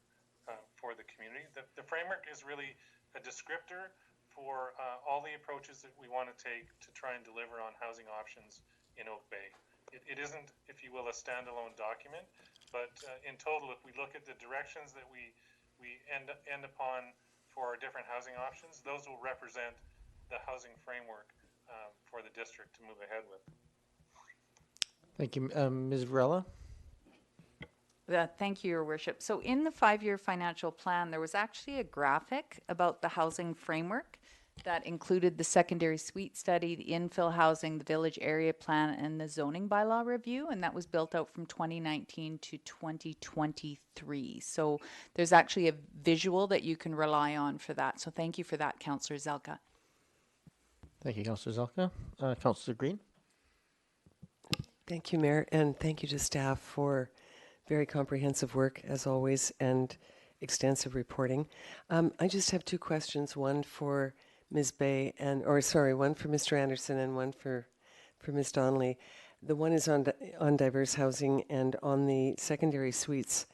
for the community. The framework is really a descriptor for all the approaches that we want to take to try and deliver on housing options in Oak Bay. It isn't, if you will, a standalone document, but in total, if we look at the directions that we end upon for our different housing options, those will represent the housing framework for the district to move ahead with. Thank you. Ms. Varela? Thank you, Your Worship. So in the 5-year financial plan, there was actually a graphic about the housing framework that included the secondary suite study, the infill housing, the village area plan, and the zoning bylaw review, and that was built out from 2019 to 2023. So there's actually a visual that you can rely on for that. So thank you for that, Councillor Zelka. Thank you, Councillor Zelka. Councillor Green? Thank you, Mayor, and thank you to staff for very comprehensive work, as always, and extensive reporting. I just have two questions, one for Ms. Bay, one for Mr. Anderson and one for Ms. Donnelly. The one is on diverse housing, and on the secondary suites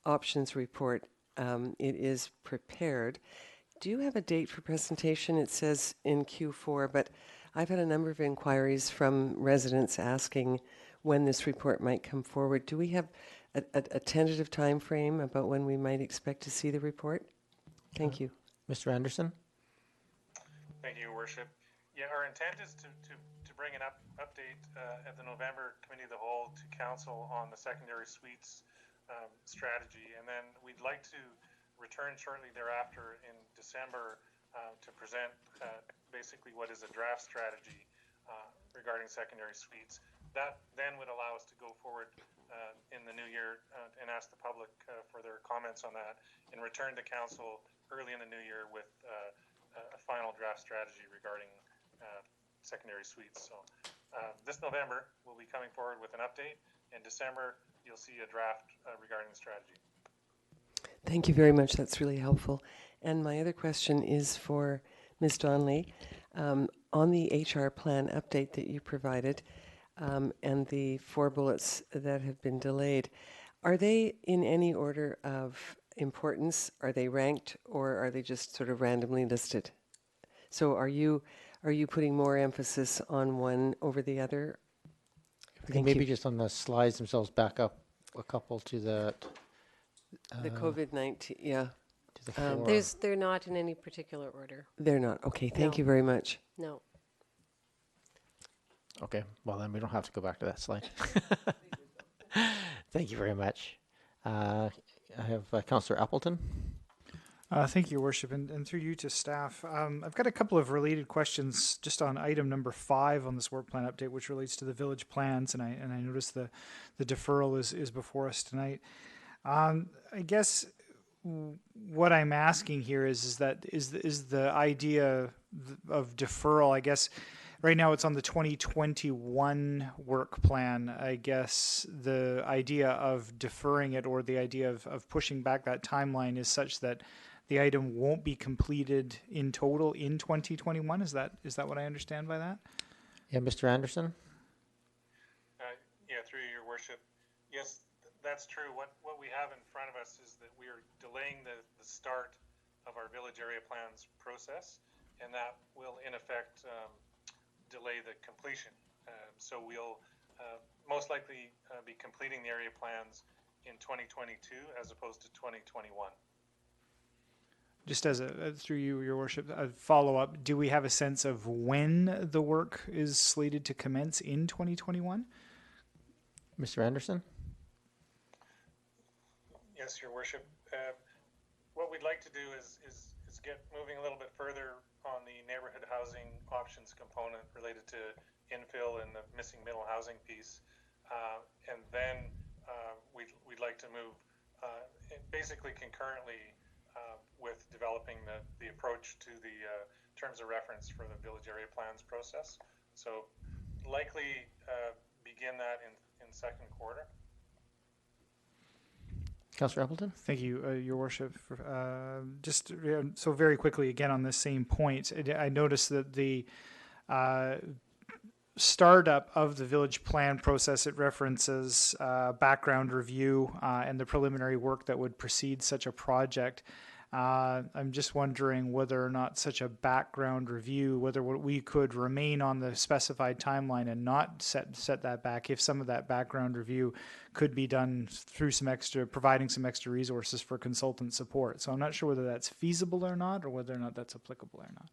options report, it is prepared. Do you have a date for presentation? It says in Q4, but I've had a number of inquiries from residents asking when this report might come forward. Do we have a tentative time frame about when we might expect to see the report? Thank you. Mr. Anderson? Thank you, Your Worship. Yeah, our intent is to bring an update at the November Committee of the Whole to Council on the secondary suites strategy, and then we'd like to return shortly thereafter in December to present basically what is a draft strategy regarding secondary suites. That then would allow us to go forward in the new year and ask the public for their comments on that, and return to Council early in the new year with a final draft strategy regarding secondary suites. So this November, we'll be coming forward with an update. In December, you'll see a draft regarding the strategy. Thank you very much. That's really helpful. And my other question is for Ms. Donnelly. On the HR plan update that you provided, and the 4 bullets that have been delayed, are they in any order of importance? Are they ranked, or are they just sort of randomly listed? So are you putting more emphasis on one over the other? Maybe just on the slides themselves, back up a couple to the COVID-19, yeah. to the 4. They're not in any particular order. They're not. Okay, thank No. you very much. No. Okay, well then we don't have to go back to that slide. Thank you very much. I have Councillor Appleton. Thank you, Your Worship, and through you to staff. I've got a couple of related questions just on item number 5 on this work plan update, which relates to the village plans, and I noticed the deferral is before us tonight. I guess what I'm asking here is the idea of deferral, I guess. Right now it's on the 2021 work plan. I guess the idea of deferring it, or the idea of pushing back that timeline, is such that the item won't be completed in total in 2021. Is that what I understand by that? Yeah, Mr. Anderson? Yeah, through your worship. Yes, that's true. What we have in front of us is that we are delaying the start of our village area plans process, and that will in effect delay the completion. So we'll most likely be completing the area plans in 2022 as opposed to 2021. Just as through you, your worship, a follow up, do we have a sense of when the work is slated to commence in 2021? Mr. Anderson? Yes, your worship. What we'd like to do is get moving a little bit further on the neighborhood housing options component related to infill and the missing middle housing piece, and then we'd like to move basically concurrently with developing the approach to the terms of reference for the village area plans process. So likely begin that in second quarter. Councillor Appleton? Thank you, your worship. Just so very quickly, again on this same point, I noticed that the startup of the village plan process, it references background review and the preliminary work that would precede such a project. I'm just wondering whether or not such a background review, whether we could remain on the specified timeline and not set that back, if some of that background review could be done through providing some extra resources for consultant support. So I'm not sure whether that's feasible or not, or whether or not that's applicable or not.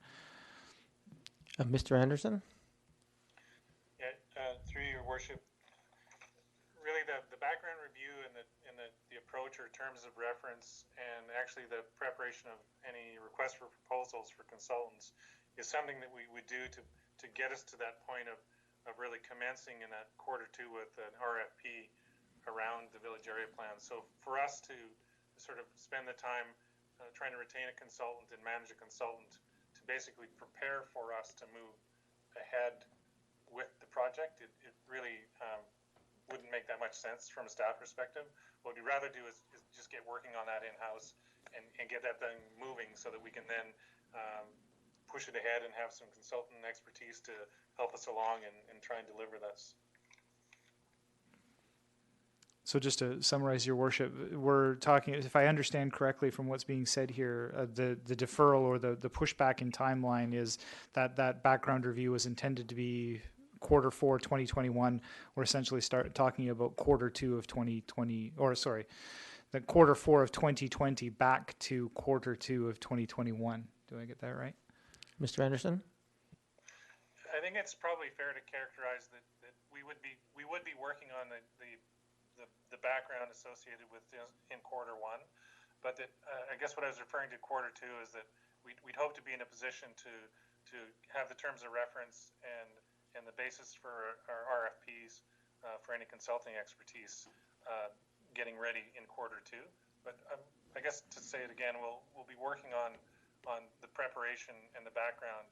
Mr. Anderson? Yeah, through your worship, really the background review and the approach or terms of reference, and actually the preparation of any request for proposals for consultants, is something that we would do to get us to that point of really commencing in that quarter two with an RFP around the village area plan. So for us to sort of spend the time trying to retain a consultant and manage a consultant to basically prepare for us to move ahead with the project, it really wouldn't make that much sense from a staff perspective. What we'd rather do is just get working on that in-house and get that thing moving so that we can then push it ahead and have some consultant expertise to help us along and try and deliver this. So just to summarize, your worship, we're talking, if I understand correctly from what's being said here, the deferral or the pushback in timeline is that background review was intended to be quarter 4 2021. We're essentially start talking about quarter 2 of 2020, or sorry, the quarter 4 of 2020 back to quarter 2 of 2021. Do I get that right? Mr. Anderson? I think it's probably fair to characterize that we would be working on the background associated with in quarter 1, but that I guess what I was referring to quarter 2 is that we'd hope to be in a position to have the terms of reference and the basis for our RFPs for any consulting expertise getting ready in quarter 2. But I guess to say it again, we'll be working on the preparation and the background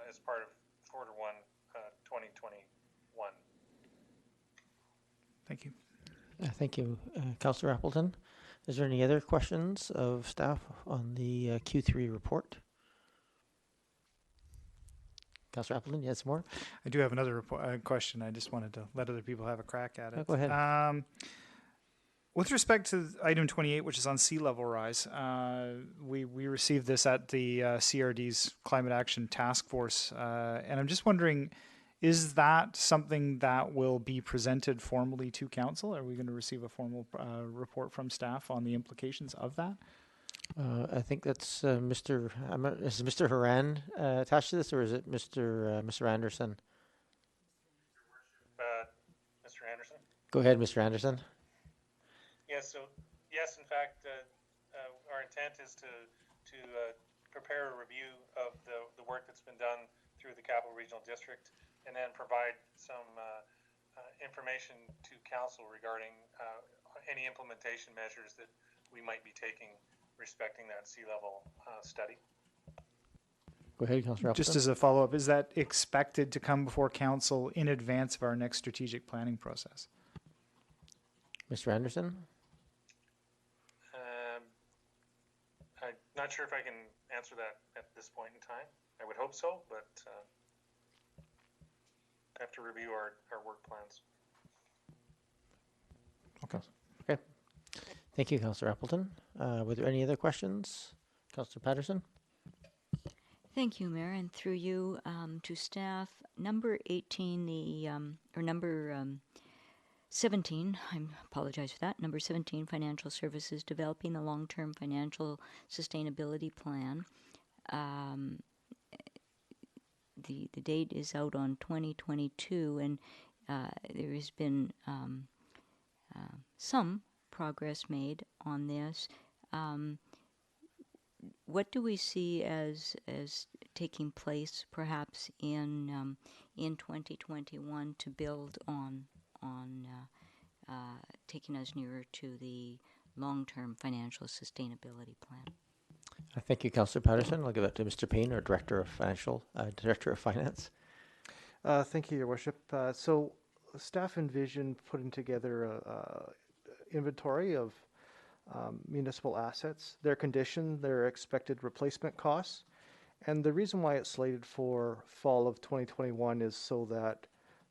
as part of quarter 1 2021. Thank you. Thank you, Councillor Appleton. Is there any other questions of staff on the Q3 report? Councillor Appleton, yes, more? I do have another question. I just wanted to let other people have a crack at it. Go ahead. With respect to item 28, which is on sea level rise, we received this at the CRD's Climate Action Task Force, and I'm just wondering, is that something that will be presented formally to council? Are we going to receive a formal report from staff on the implications of that? I think that's is Mr. Haran attached to this, or is it Mr. Anderson? Mr. Anderson? Go ahead, Mr. Anderson. Yes, so yes, in fact, our intent is to prepare a review of the work that's been done through the Capital Regional District, and then provide some information to council regarding any implementation measures that we might be taking respecting that sea level study. Go ahead, Councillor Appleton. Just as a follow-up, is that expected to come before council in advance of our next strategic planning process? Mr. Anderson? I'm not sure if I can answer that at this point in time. I would hope so, but I have to review our work plans. Okay. Thank you, Councillor Appleton. Were there any other questions? Councillor Patterson? Thank you, Mayor, and through you to staff. Number 18, or number 17, I apologize for that. Number 17, Financial Services, developing the long-term financial sustainability plan. The date is out on 2022, and there has been some progress made on this. What do we see as taking place, perhaps in 2021, to build on taking us nearer to the long-term financial sustainability plan? Thank you, Councillor Patterson. I'll give it to Mr. Payne, our Director of Finance. Thank you, Your Worship. So staff envisioned putting together a inventory of municipal assets, their condition, their expected replacement costs. And the reason why it's slated for fall of 2021 is so that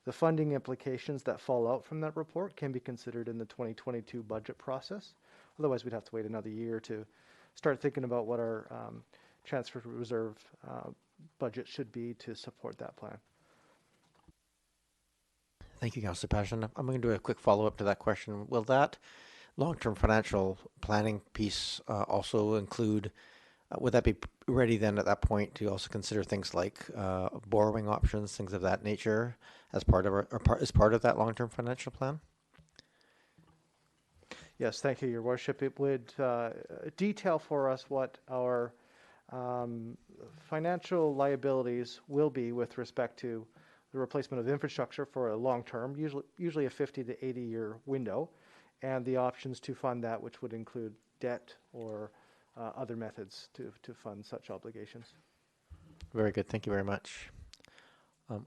the funding implications that fall out from that report can be considered in the 2022 budget process. Otherwise, we'd have to wait another year to start thinking about what our transfer reserve budget should be to support that plan. Thank you, Councillor Patterson. I'm going to do a quick follow-up to that question. Will that long-term financial planning piece also include, would that be ready then at that point to also consider things like borrowing options, things of that nature, as part of as part of that long-term financial plan? Yes, thank you, Your Worship. It would detail for us what our financial liabilities will be with respect to the replacement of infrastructure for a long term, usually a 50 to 80 year window, and the options to fund that, which would include debt or other methods to fund such obligations. Very good. Thank you very much.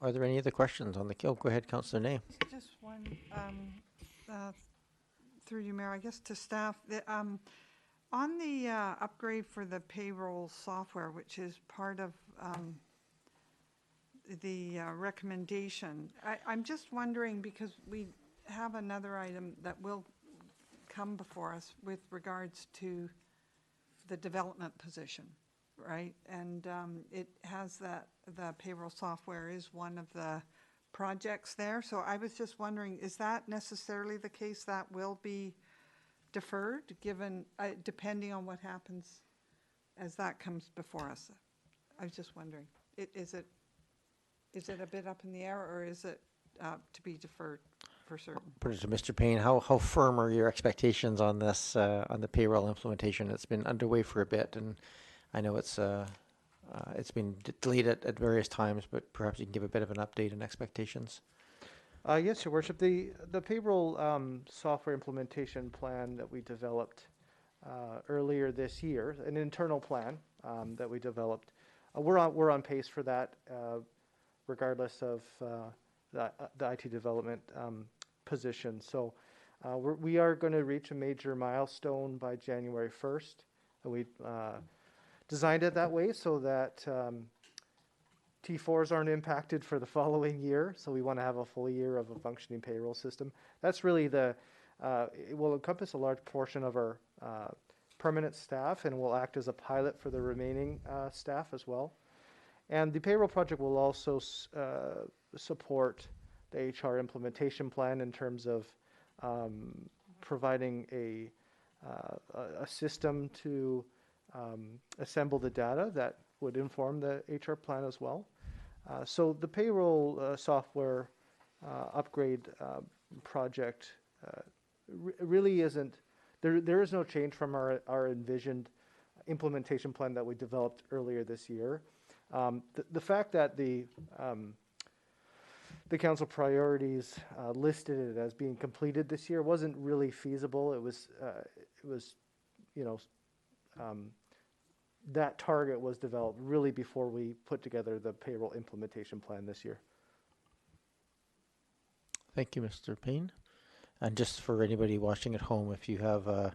Are there any other questions on the kill? Go ahead, Councillor Ney. Just one through you, Mayor, I guess to staff. On the upgrade for the payroll software, which is part of the recommendation, I'm just wondering, because we have another item that will come before us with regards to the development position, right? And it has that the payroll software is one of the projects there. So I was just wondering, is that necessarily the case that will be deferred, given depending on what happens as that comes before us? I was just wondering, is it a bit up in the air, or is it to be deferred for certain? Put it to Mr. Payne. How firm are your expectations on this on the payroll implementation? It's been underway for a bit, and I know it's been delayed at various times, but perhaps you can give a bit of an update on expectations. Yes, Your Worship. The payroll software implementation plan that we developed earlier this year, an internal plan that we developed, we're on pace for that, regardless of the IT development position. So we are going to reach a major milestone by January 1st, and we designed it that way so that T4s aren't impacted for the following year. So we want to have a full year of a functioning payroll system. That's really it will encompass a large portion of our permanent staff and will act as a pilot for the remaining staff as well. And the payroll project will also support the HR implementation plan in terms of providing a system to assemble the data that would inform the HR plan as well. So the payroll software upgrade project really isn't, there is no change from our envisioned implementation plan that we developed earlier this year. The fact that the council priorities listed it as being completed this year wasn't really feasible. It was that target was developed really before we put together the payroll implementation plan this year. Thank you, Mr. Payne. And just for anybody watching at home, if you have,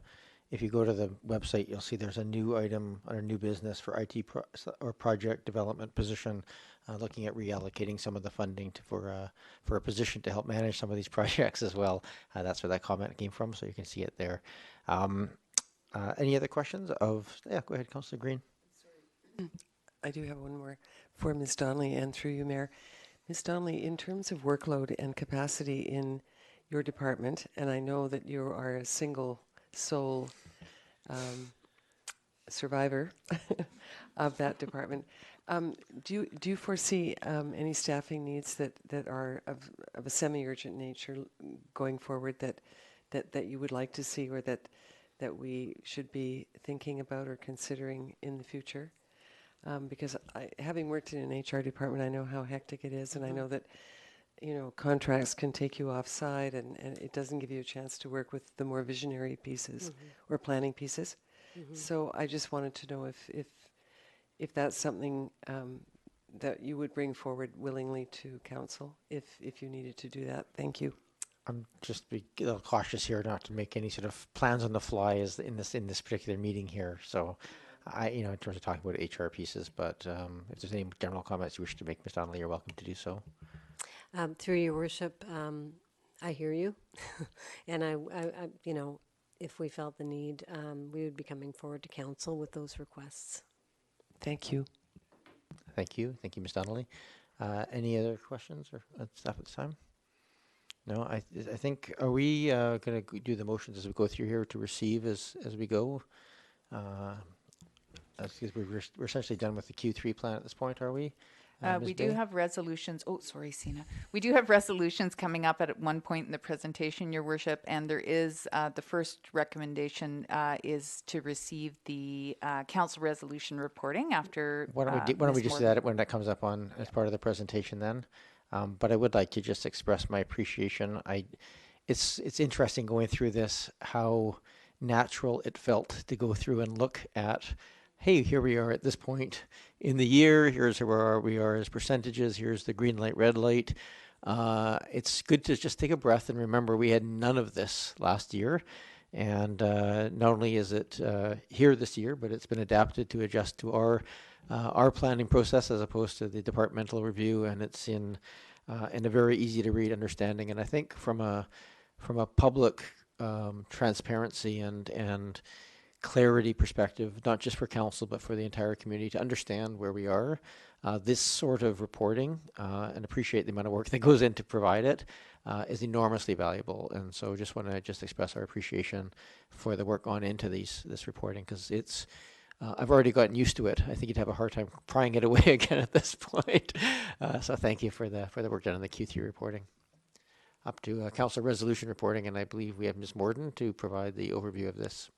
if you go to the website, you'll see there's a new item under new business for IT or project development position, looking at reallocating some of the funding for a position to help manage some of these projects as well. That's where that comment came from, so you can see it there. Any other questions yeah, go ahead, Councillor Green. I do have one more for Ms. Donnelly and through you, Mayor. Ms. Donnelly, in terms of workload and capacity in your department, and I know that you are a single sole survivor of that department, do you foresee any staffing needs that are of a semi-urgent nature going forward that you would like to see, or that we should be thinking about or considering in the future? Because having worked in an HR department, I know how hectic it is, and I know that contracts can take you offside, and it doesn't give you a chance to work with the more visionary pieces or planning pieces. So I just wanted to know if that's something that you would bring forward willingly to council if you needed to do that. Thank you. I'm just a little cautious here not to make any sort of plans on the fly in this particular meeting here. So, in terms of talking about HR pieces, but if there's any general comments you wish to make, Ms. Donnelly, you're welcome to do so. Through your worship, I hear you, and I if we felt the need, we would be coming forward to council with those requests. Thank you. Thank you, Ms. Donnelly. Any other questions or stuff at this time? No, I think, are we going to do the motions as we go through here to receive as we go? Because we're essentially done with the Q3 plan at this point, are we? We do have resolutions. Oh, sorry, Sina. We do have resolutions coming up at one point in the presentation, Your Worship, and there is the first recommendation is to receive the council resolution reporting after. Why don't we just do that when that comes up on as part of the presentation then? But I would like to just express my appreciation. It's interesting going through this, how natural it felt to go through and look at, hey, here we are at this point in the year. Here's where we are as percentages. Here's the green light, red light. It's good to just take a breath and remember we had none of this last year. And not only is it here this year, but it's been adapted to adjust to our planning process as opposed to the departmental review, and it's in a very easy to read understanding. And I think from a public transparency and clarity perspective, not just for council but for the entire community to understand where we are, this sort of reporting and appreciate the amount of work that goes in to provide it is enormously valuable. And so just want to express our appreciation for the work gone into this reporting, because it's I've already gotten used to it. I think you'd have a hard time prying it away again at this point. So thank you for the work done on the Q3 reporting. Up to council resolution reporting, and I believe we have Ms. Morden to provide the overview of this.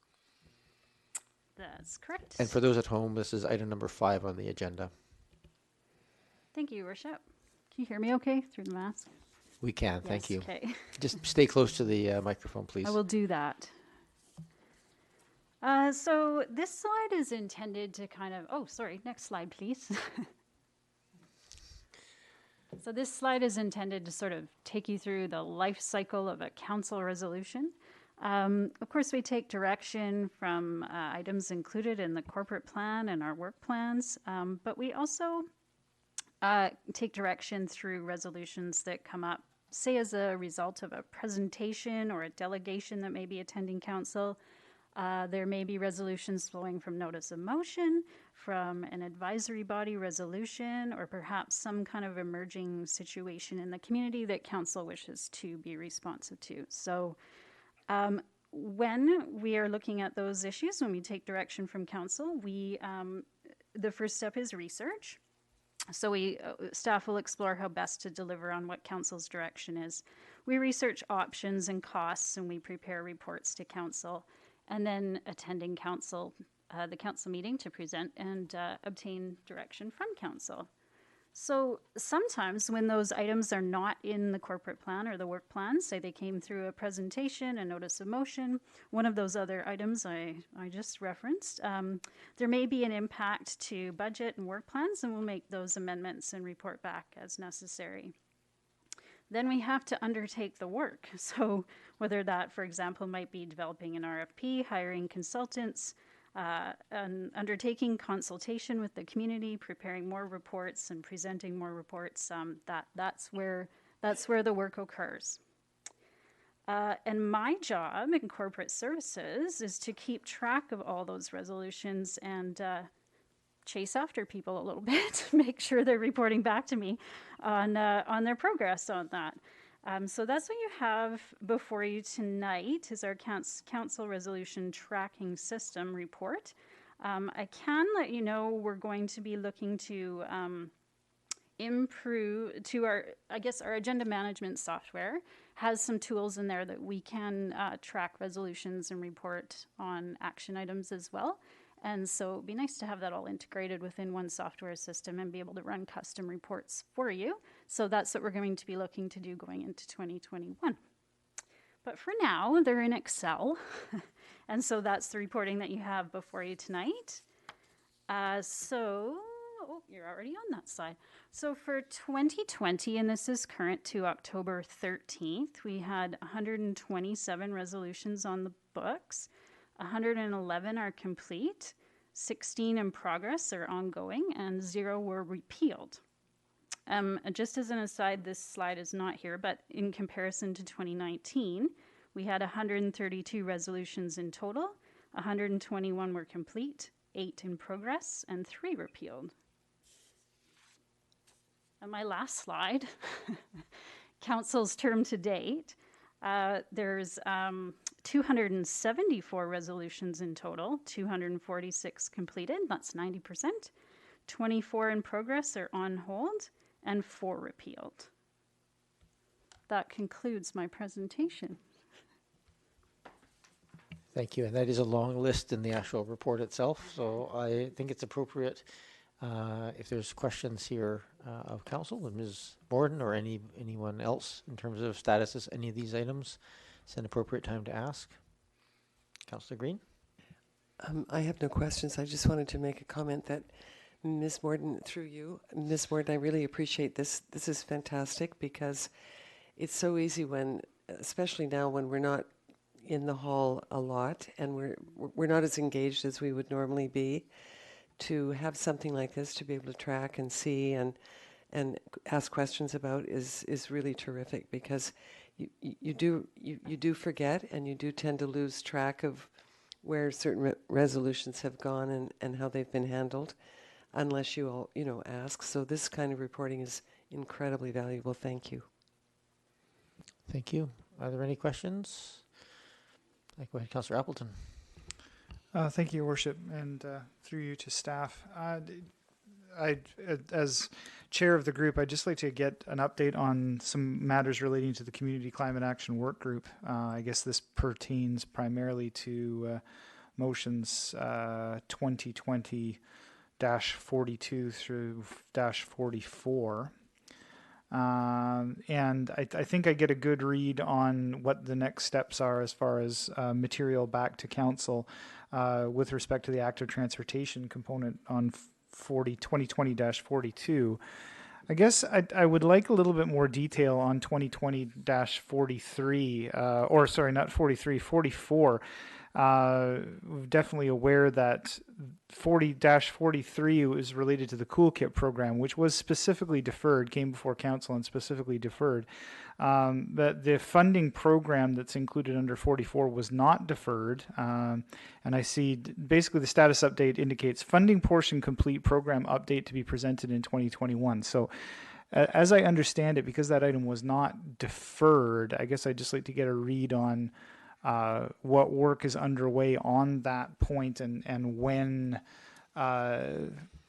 That's correct. And for those at home, this is item number 5 on the agenda. Thank you, Your Worship. Can you hear me okay through the mask? We can, thank you. Okay. Just stay close to the microphone, please. I will do that. So this slide is intended to kind of, oh, sorry, next slide, please. So this slide is intended to sort of take you through the life cycle of a council resolution. Of course, we take direction from items included in the corporate plan and our work plans, but we also take direction through resolutions that come up, say as a result of a presentation or a delegation that may be attending council. There may be resolutions flowing from notice of motion, from an advisory body resolution, or perhaps some kind of emerging situation in the community that council wishes to be responsive to. So when we are looking at those issues, when we take direction from council, the first step is research. So staff will explore how best to deliver on what council's direction is. We research options and costs, and we prepare reports to council, and then attending council, the council meeting to present and obtain direction from council. So sometimes when those items are not in the corporate plan or the work plan, say they came through a presentation, a notice of motion, one of those other items I just referenced, there may be an impact to budget and work plans, and we'll make those amendments and report back as necessary. Then we have to undertake the work. So whether that, for example, might be developing an RFP, hiring consultants, and undertaking consultation with the community, preparing more reports and presenting more reports, that's where the work occurs. And my job in corporate services is to keep track of all those resolutions and chase after people a little bit, make sure they're reporting back to me on their progress on that. So that's what you have before you tonight is our council resolution tracking system report. I can let you know we're going to be looking to improve to our agenda management software has some tools in there that we can track resolutions and report on action items as well. And so it'd be nice to have that all integrated within one software system and be able to run custom reports for you. So that's what we're going to be looking to do going into 2021. But for now, they're in Excel. And so that's the reporting that you have before you tonight. You're already on that slide. So for 2020, and this is current to October 13th, we had 127 resolutions on the books. 111 are complete, 16 in progress or ongoing, and 0 were repealed. Just as an aside, this slide is not here, but in comparison to 2019, we had 132 resolutions in total, 121 were complete, 8 in progress, and 3 repealed. And my last slide, council's term to date. There's 274 resolutions in total, 246 completed, that's 90%, 24 in progress or on hold, and 4 repealed. That concludes my presentation. Thank you. And that is a long list in the actual report itself. So I think it's appropriate if there's questions here of council and Ms. Borden or anyone else in terms of status of any of these items, it's an appropriate time to ask. Councillor Green? I have no questions. I just wanted to make a comment that Ms. Borden, through you, Ms. Borden, I really appreciate this. This is fantastic because it's so easy when, especially now when we're not in the hall a lot and we're not as engaged as we would normally be, to have something like this to be able to track and see and ask questions about is really terrific because you do forget and you do tend to lose track of where certain resolutions have gone and how they've been handled unless you all ask. So this kind of reporting is incredibly valuable. Thank you. Thank you. Are there any questions? Go ahead, Councillor Appleton. Thank you, Your Worship, and through you to staff. As chair of the group, I'd just like to get an update on some matters relating to the Community Climate Action Work Group. I guess this pertains primarily to motions 2020-42 through -44. And I think I get a good read on what the next steps are as far as material back to council with respect to the active transportation component on 2020-42. I guess I would like a little bit more detail on 2020-43, or sorry, not 43, 44. Definitely aware that 40-43 is related to the Cool Kit program, which was specifically deferred, came before council and specifically deferred. But the funding program that's included under 44 was not deferred. And I see basically the status update indicates funding portion complete, program update to be presented in 2021. So as I understand it, because that item was not deferred, I guess I'd just like to get a read on what work is underway on that point and when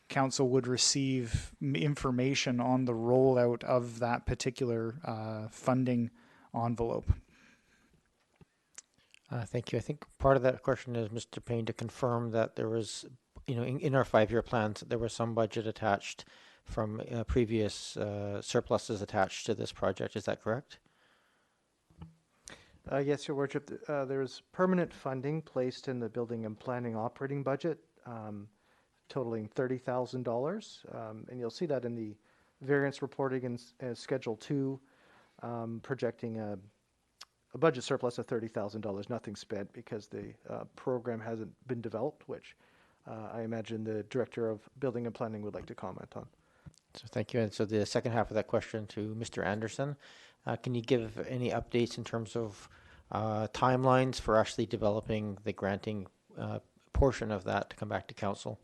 council would receive information on the rollout of that particular funding envelope. Thank you. I think part of that question is Mr. Payne to confirm that there was, in our 5-year plans, there was some budget attached from previous surpluses attached to this project. Is that correct? Yes, Your Worship. There's permanent funding placed in the building and planning operating budget, totaling $30,000. And you'll see that in the variance reporting in Schedule 2, projecting a budget surplus of $30,000, nothing spent because the program hasn't been developed, which I imagine the Director of Building and Planning would like to comment on. So thank you. And so the second half of that question to Mr. Anderson, can you give any updates in terms of timelines for actually developing the granting portion of that to come back to council?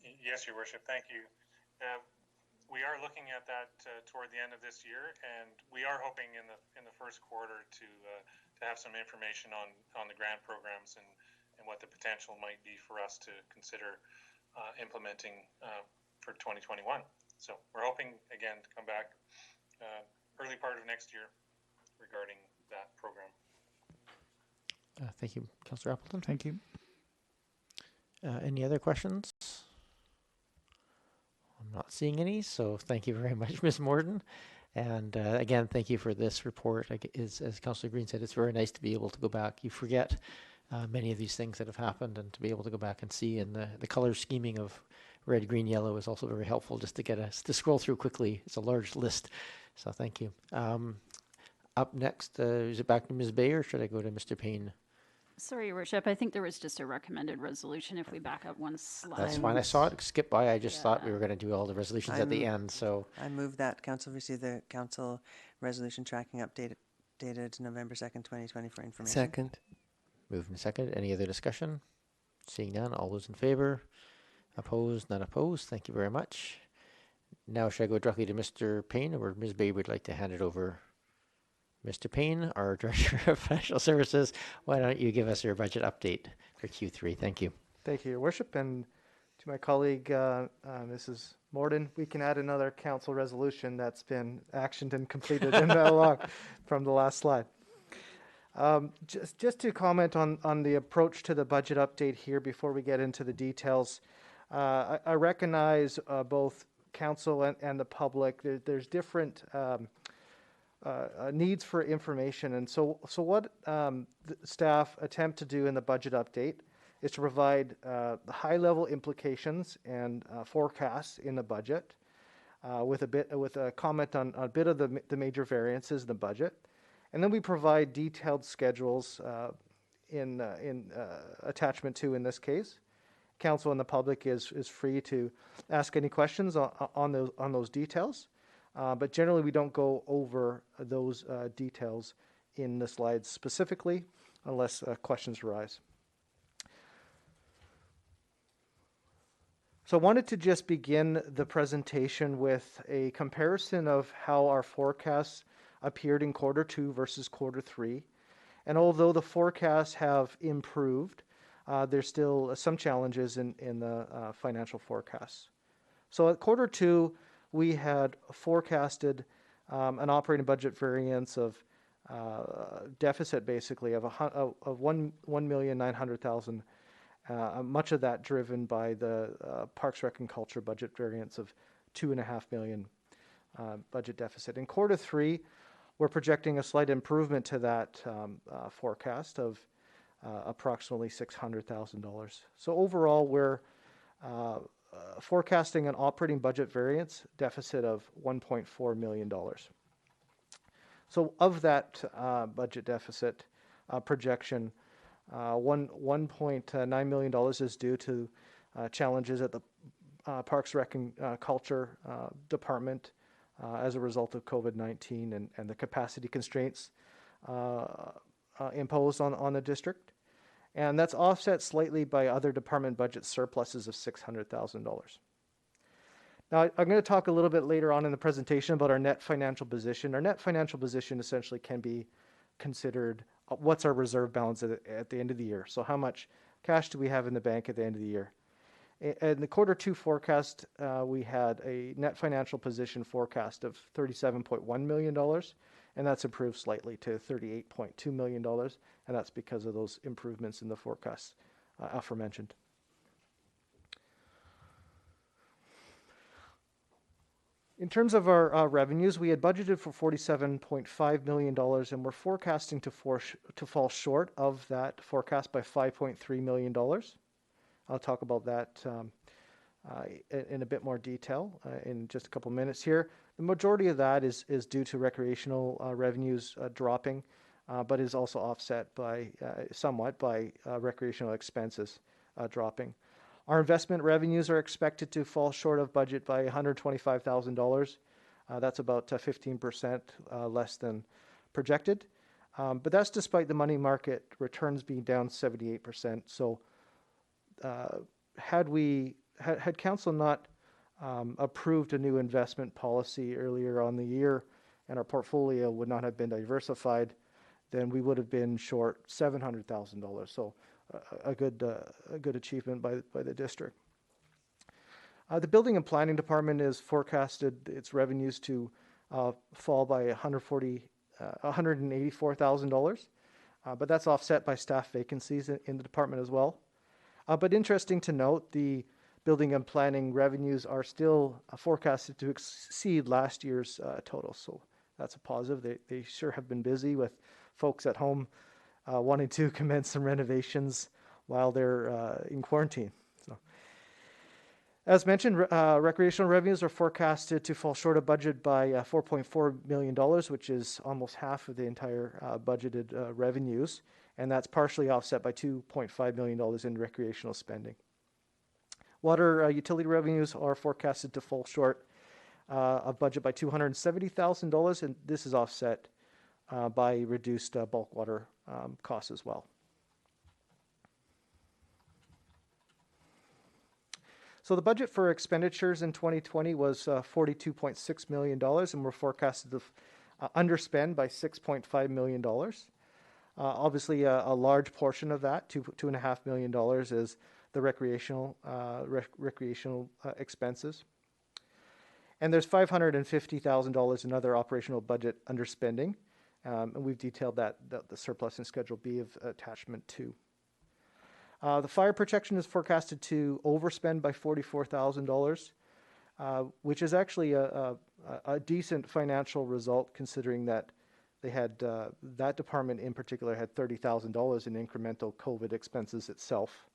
Yes, Your Worship. Thank you. We are looking at that toward the end of this year, and we are hoping in the first quarter to have some information on the grant programs and what the potential might be for us to consider implementing for 2021. So we're hoping again to come back early part of next year regarding that program. Thank you, Councillor Appleton. Thank you. Any other questions? I'm not seeing any, so thank you very much, Ms. Morden. And again, thank you for this report. As Councillor Green said, it's very nice to be able to go back. You forget many of these things that have happened, and to be able to go back and see, and the color scheming of red, green, yellow is also very helpful just to get us to scroll through quickly. It's a large list, so thank you. Up next, is it back to Ms. Bay, or should I go to Mr. Payne? Sorry, Your Worship, I think there was just a recommended resolution if we back up one slide. That's fine. I saw it skip by. I just thought we were going to do all the resolutions at the end. So I move that council receive the council resolution tracking update dated November 2nd, 2020 for information. Second. moved and seconded. Any other discussion? Seeing none, all those in favor? Opposed? None opposed. Thank you very much. Now should I go directly to Mr. Payne, or Ms. Bay would like to hand it over? Mr. Payne, our Director of Financial Services, why don't you give us your budget update for Q3? Thank you. Thank you, Your Worship. And to my colleague, Mrs. Morden, we can add another council resolution that's been actioned and completed in that log from the last slide. Just to comment on the approach to the budget update here before we get into the details, I recognize both council and the public. There's different needs for information, and so what the staff attempt to do in the budget update is to provide the high-level implications and forecasts in the budget, with a comment on a bit of the major variances in the budget, and then we provide detailed schedules in attachment 2 in this case. Council and the public is free to ask any questions on those details. But generally, we don't go over those details in the slides specifically unless questions arise. So I wanted to just begin the presentation with a comparison of how our forecasts appeared in quarter 2 versus quarter 3. And although the forecasts have improved, there's still some challenges in the financial forecasts. So at quarter 2, we had forecasted an operating budget variance of deficit, basically, of $1,900,000. Much of that driven by the Parks, Rec, and Culture budget variance of $2.5 million budget deficit. In quarter 3, we're projecting a slight improvement to that forecast of approximately $600,000. So overall, we're forecasting an operating budget variance deficit of $1.4 million. So of that budget deficit projection, $1.9 million is due to challenges at the Parks, Rec, and Culture Department as a result of COVID-19 and the capacity constraints imposed on the district. And that's offset slightly by other department budget surpluses of $600,000. Now, I'm going to talk a little bit later on in the presentation about our net financial position. Our net financial position essentially can be considered what's our reserve balance at the end of the year. So how much cash do we have in the bank at the end of the year? In the quarter 2 forecast, we had a net financial position forecast of $37.1 million, and that's improved slightly to $38.2 million, and that's because of those improvements in the forecast aforementioned. In terms of our revenues, we had budgeted for $47.5 million, and we're forecasting to fall short of that forecast by $5.3 million. I'll talk about that in a bit more detail in just a couple minutes here. The majority of that is due to recreational revenues dropping, but is also offset by somewhat by recreational expenses dropping. Our investment revenues are expected to fall short of budget by $125,000. That's about 15% less than projected. But that's despite the money market returns being down 78%. So had council not approved a new investment policy earlier on the year and our portfolio would not have been diversified, then we would have been short $700,000. So a good achievement by the district. The Building and Planning Department is forecasted its revenues to fall by $184,000, but that's offset by staff vacancies in the department as well. But interesting to note, the Building and Planning revenues are still forecasted to exceed last year's total, so that's a positive. They sure have been busy with folks at home wanting to commence some renovations while they're in quarantine. So, as mentioned, recreational revenues are forecasted to fall short of budget by $4.4 million, which is almost half of the entire budgeted revenues, and that's partially offset by $2.5 million in recreational spending. Water utility revenues are forecasted to fall short of budget by $270,000, and this is offset by reduced bulk water costs as well. So the budget for expenditures in 2020 was $42.6 million, and we're forecasted to underspend by $6.5 million. Obviously, a large portion of that, $2.5 million, is the recreational expenses. And there's $550,000 in other operational budget underspending. And we've detailed that, the surplus in Schedule B of Attachment 2. The fire protection is forecasted to overspend by $44,000, which is actually a decent financial result considering that they had, that department in particular had $30,000 in incremental COVID expenses itself,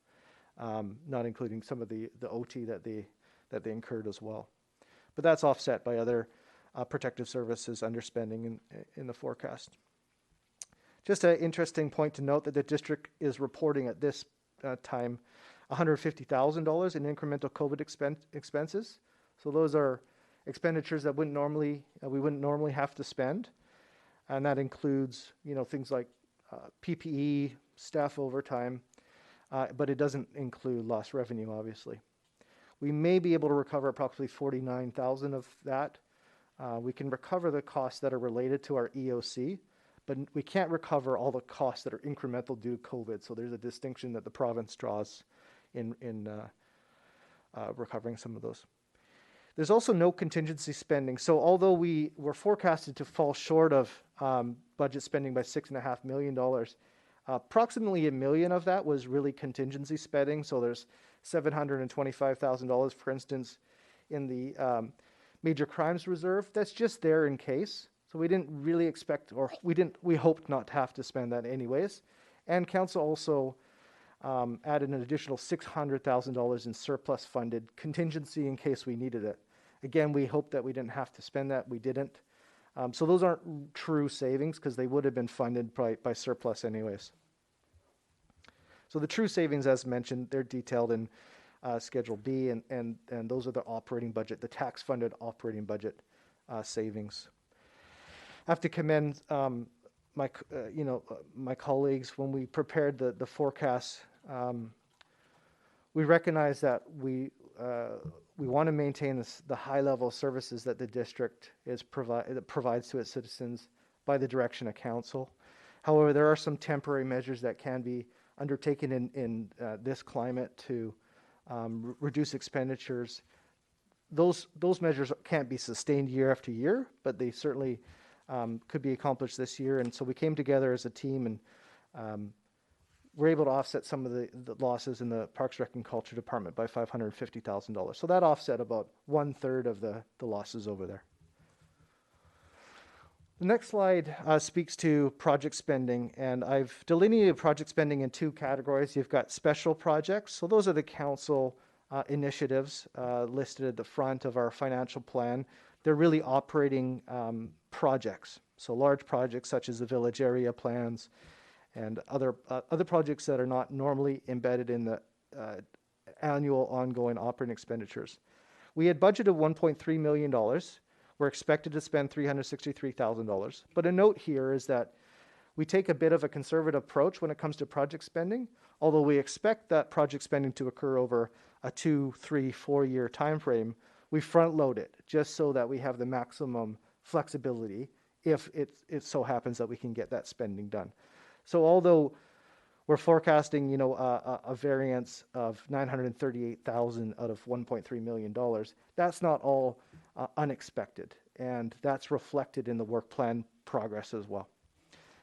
not including some of the OT that they incurred as well. But that's offset by other protective services underspending in the forecast. Just an interesting point to note that the district is reporting at this time $150,000 in incremental COVID expenses. So those are expenditures that we wouldn't normally have to spend, and that includes things like PPE, staff overtime, but it doesn't include lost revenue, obviously. We may be able to recover approximately $49,000 of that. We can recover the costs that are related to our EOC, but we can't recover all the costs that are incremental due to COVID. So there's a distinction that the province draws in recovering some of those. There's also no contingency spending. So although we were forecasted to fall short of budget spending by $6.5 million, approximately $1 million of that was really contingency spending. So there's $725,000, for instance, in the Major Crimes Reserve. That's just there in case. So we didn't really expect, or we hoped not to have to spend that anyways. And council also added an additional $600,000 in surplus funded contingency in case we needed it. Again, we hoped that we didn't have to spend that. We didn't. So those aren't true savings because they would have been funded by surplus anyways. So the true savings, as mentioned, they're detailed in Schedule B, and those are the operating budget, the tax-funded operating budget savings. I have to commend my colleagues when we prepared the forecast. We recognize that we want to maintain the high level of services that the district provides to its citizens by the direction of council. However, there are some temporary measures that can be undertaken in this climate to reduce expenditures. Those measures can't be sustained year after year, but they certainly could be accomplished this year. And so we came together as a team and we're able to offset some of the losses in the Parks, Rec, and Culture Department by $550,000. So that offset about 1/3 of the losses over there. The next slide speaks to project spending, and I've delineated project spending in two categories. You've got special projects, so those are the council initiatives listed at the front of our financial plan. They're really operating projects, so large projects such as the village area plans and other projects that are not normally embedded in the annual ongoing operating expenditures. We had budgeted $1.3 million. We're expected to spend $363,000. But a note here is that we take a bit of a conservative approach when it comes to project spending, although we expect that project spending to occur over a 2, 3, 4 year time frame. We front load it just so that we have the maximum flexibility if it so happens that we can get that spending done. So although we're forecasting, you know, a variance of $938,000 out of $1.3 million, that's not all unexpected, and that's reflected in the work plan progress as well.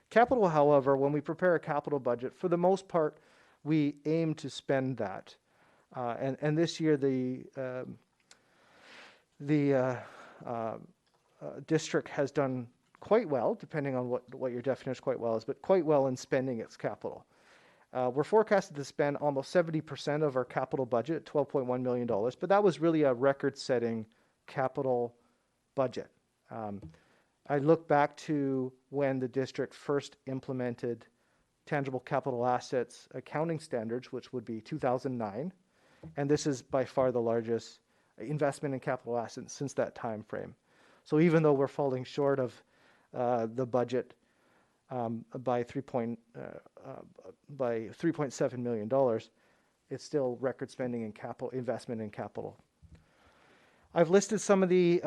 Capital, however, when we prepare a capital budget, for the most part, we aim to spend that. And this year, the district has done quite well, depending on what your definition quite well is, but quite well in spending its capital. We're forecasted to spend almost 70% of our capital budget, $12.1 million, but that was really a record-setting capital budget. I look back to when the district first implemented tangible capital assets accounting standards, which would be 2009, and this is by far the largest investment in capital assets since that time frame. So even though we're falling short of the budget by $3.7 million, it's still record spending in capital investment in capital. I've listed some of the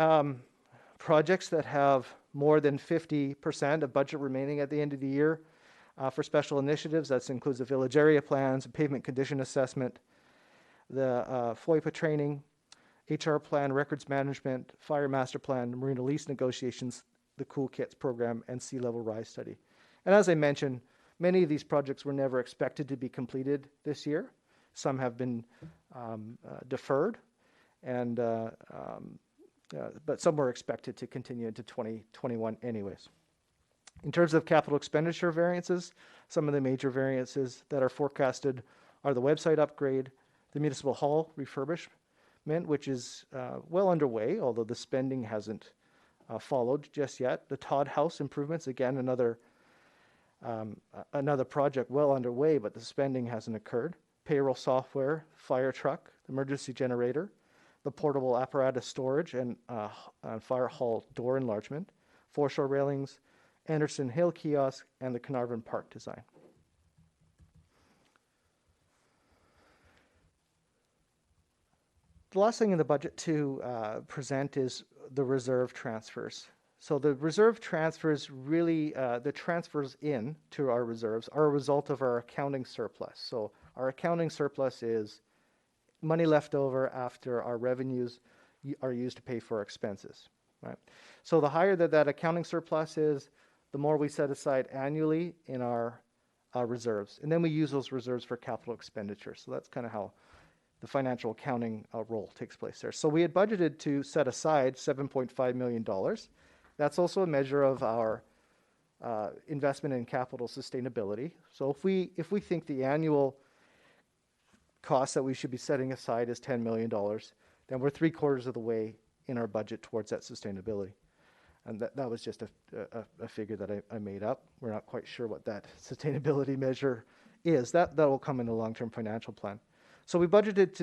projects that have more than 50% of budget remaining at the end of the year for special initiatives. That includes the village area plans, the pavement condition assessment, the FOIPA training, HR plan, records management, fire master plan, marina lease negotiations, the Cool Kits program, and sea level rise study. And as I mentioned, many of these projects were never expected to be completed this year. Some have been deferred, and but some were expected to continue into 2021 anyways. In terms of capital expenditure variances, some of the major variances that are forecasted are the website upgrade, the municipal hall refurbishment, which is well underway, although the spending hasn't followed just yet. The Todd House improvements, again, another project well underway, but the spending hasn't occurred. Payroll software, fire truck, the emergency generator, the portable apparatus storage and fire hall door enlargement, foreshore railings, Anderson Hill kiosk, and the Carnarvon Park design. The last thing in the budget to present is the reserve transfers. So the reserve transfers really, the transfers in to our reserves are a result of our accounting surplus. So our accounting surplus is money left over after our revenues are used to pay for our expenses, right? So the higher that accounting surplus is, the more we set aside annually in our reserves. And then we use those reserves for capital expenditures. So that's kind of how the financial accounting role takes place there. So we had budgeted to set aside $7.5 million. That's also a measure of our investment in capital sustainability. So if we think the annual cost that we should be setting aside is $10 million, then we're 3/4 of the way in our budget towards that sustainability. And that was just a figure that I made up. We're not quite sure what that sustainability measure is. That will come in the long-term financial plan. So we budgeted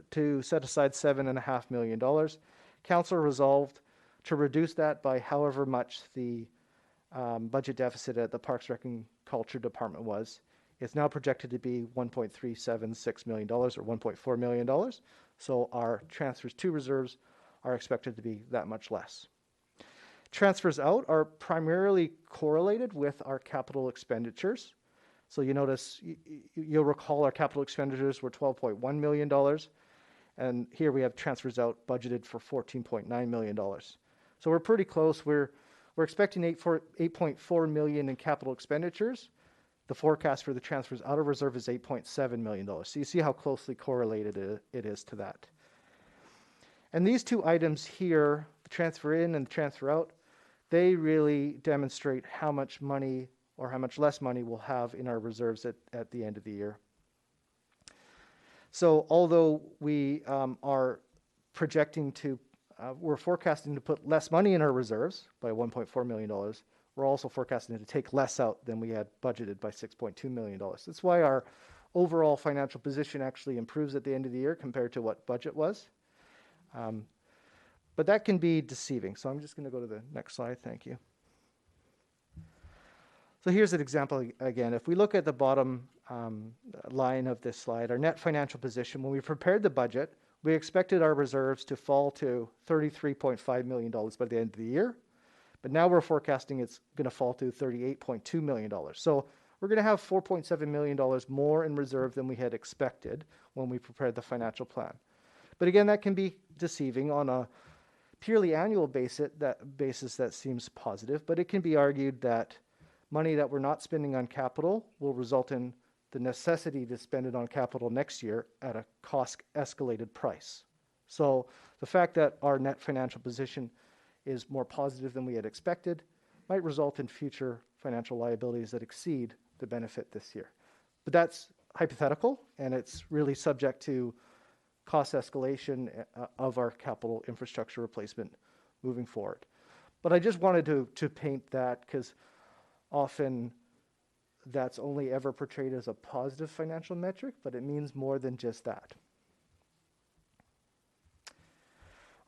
to set aside $7.5 million. Council resolved to reduce that by however much the budget deficit at the Parks, Rec, and Culture Department was. It's now projected to be $1.376 million or $1.4 million. So our transfers to reserves are expected to be that much less. Transfers out are primarily correlated with our capital expenditures. So you notice, you'll recall our capital expenditures were $12.1 million. And here we have transfers out budgeted for $14.9 million. So we're pretty close. We're expecting $8.4 million in capital expenditures. The the forecast for the transfers out of reserve is $8.7 million. So you see how closely correlated it is to that. And these two items here, the transfer in and the transfer out, they really demonstrate how much money or how much less money we'll have in our reserves at the end of the year. So although we are projecting to, we're forecasting to put less money in our reserves by $1.4 million, we're also forecasting to take less out than we had budgeted by $6.2 million. That's why our overall financial position actually improves at the end of the year compared to what budget was. But that can be deceiving. So I'm just going to go to the next slide. Thank you. So here's an example again. If we look at the bottom line of this slide, our net financial position, when we prepared the budget, we expected our reserves to fall to $33.5 million by the end of the year. But now we're forecasting it's going to fall to $38.2 million. So we're going to have $4.7 million more in reserve than we had expected when we prepared the financial plan. But again, that can be deceiving. On a purely annual basis that seems positive, but it can be argued that money that we're not spending on capital will result in the necessity to spend it on capital next year at a cost escalated price. So the fact that our net financial position is more positive than we had expected might result in future financial liabilities that exceed the benefit this year. But that's hypothetical, and it's really subject to cost escalation of our capital infrastructure replacement moving forward. But I just wanted to paint that, because often that's only ever portrayed as a positive financial metric, but it means more than just that.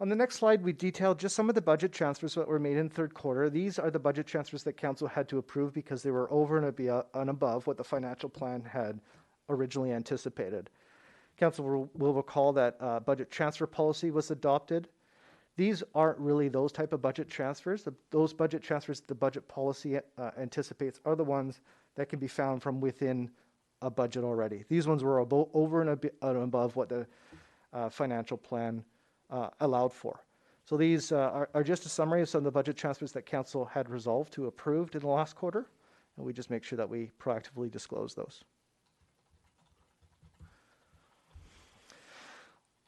On the next slide, we detailed just some of the budget transfers that were made in third quarter. These are the budget transfers that Council had to approve because they were over and above what the financial plan had originally anticipated. Council will recall that budget transfer policy was adopted. These aren't really those type of budget transfers. Those budget transfers the budget policy anticipates are the ones that can be found from within a budget already. These ones were over and above what the financial plan allowed for. So these are just a summary of some of the budget transfers that Council had resolved to approved in the last quarter, and we just make sure that we proactively disclose those.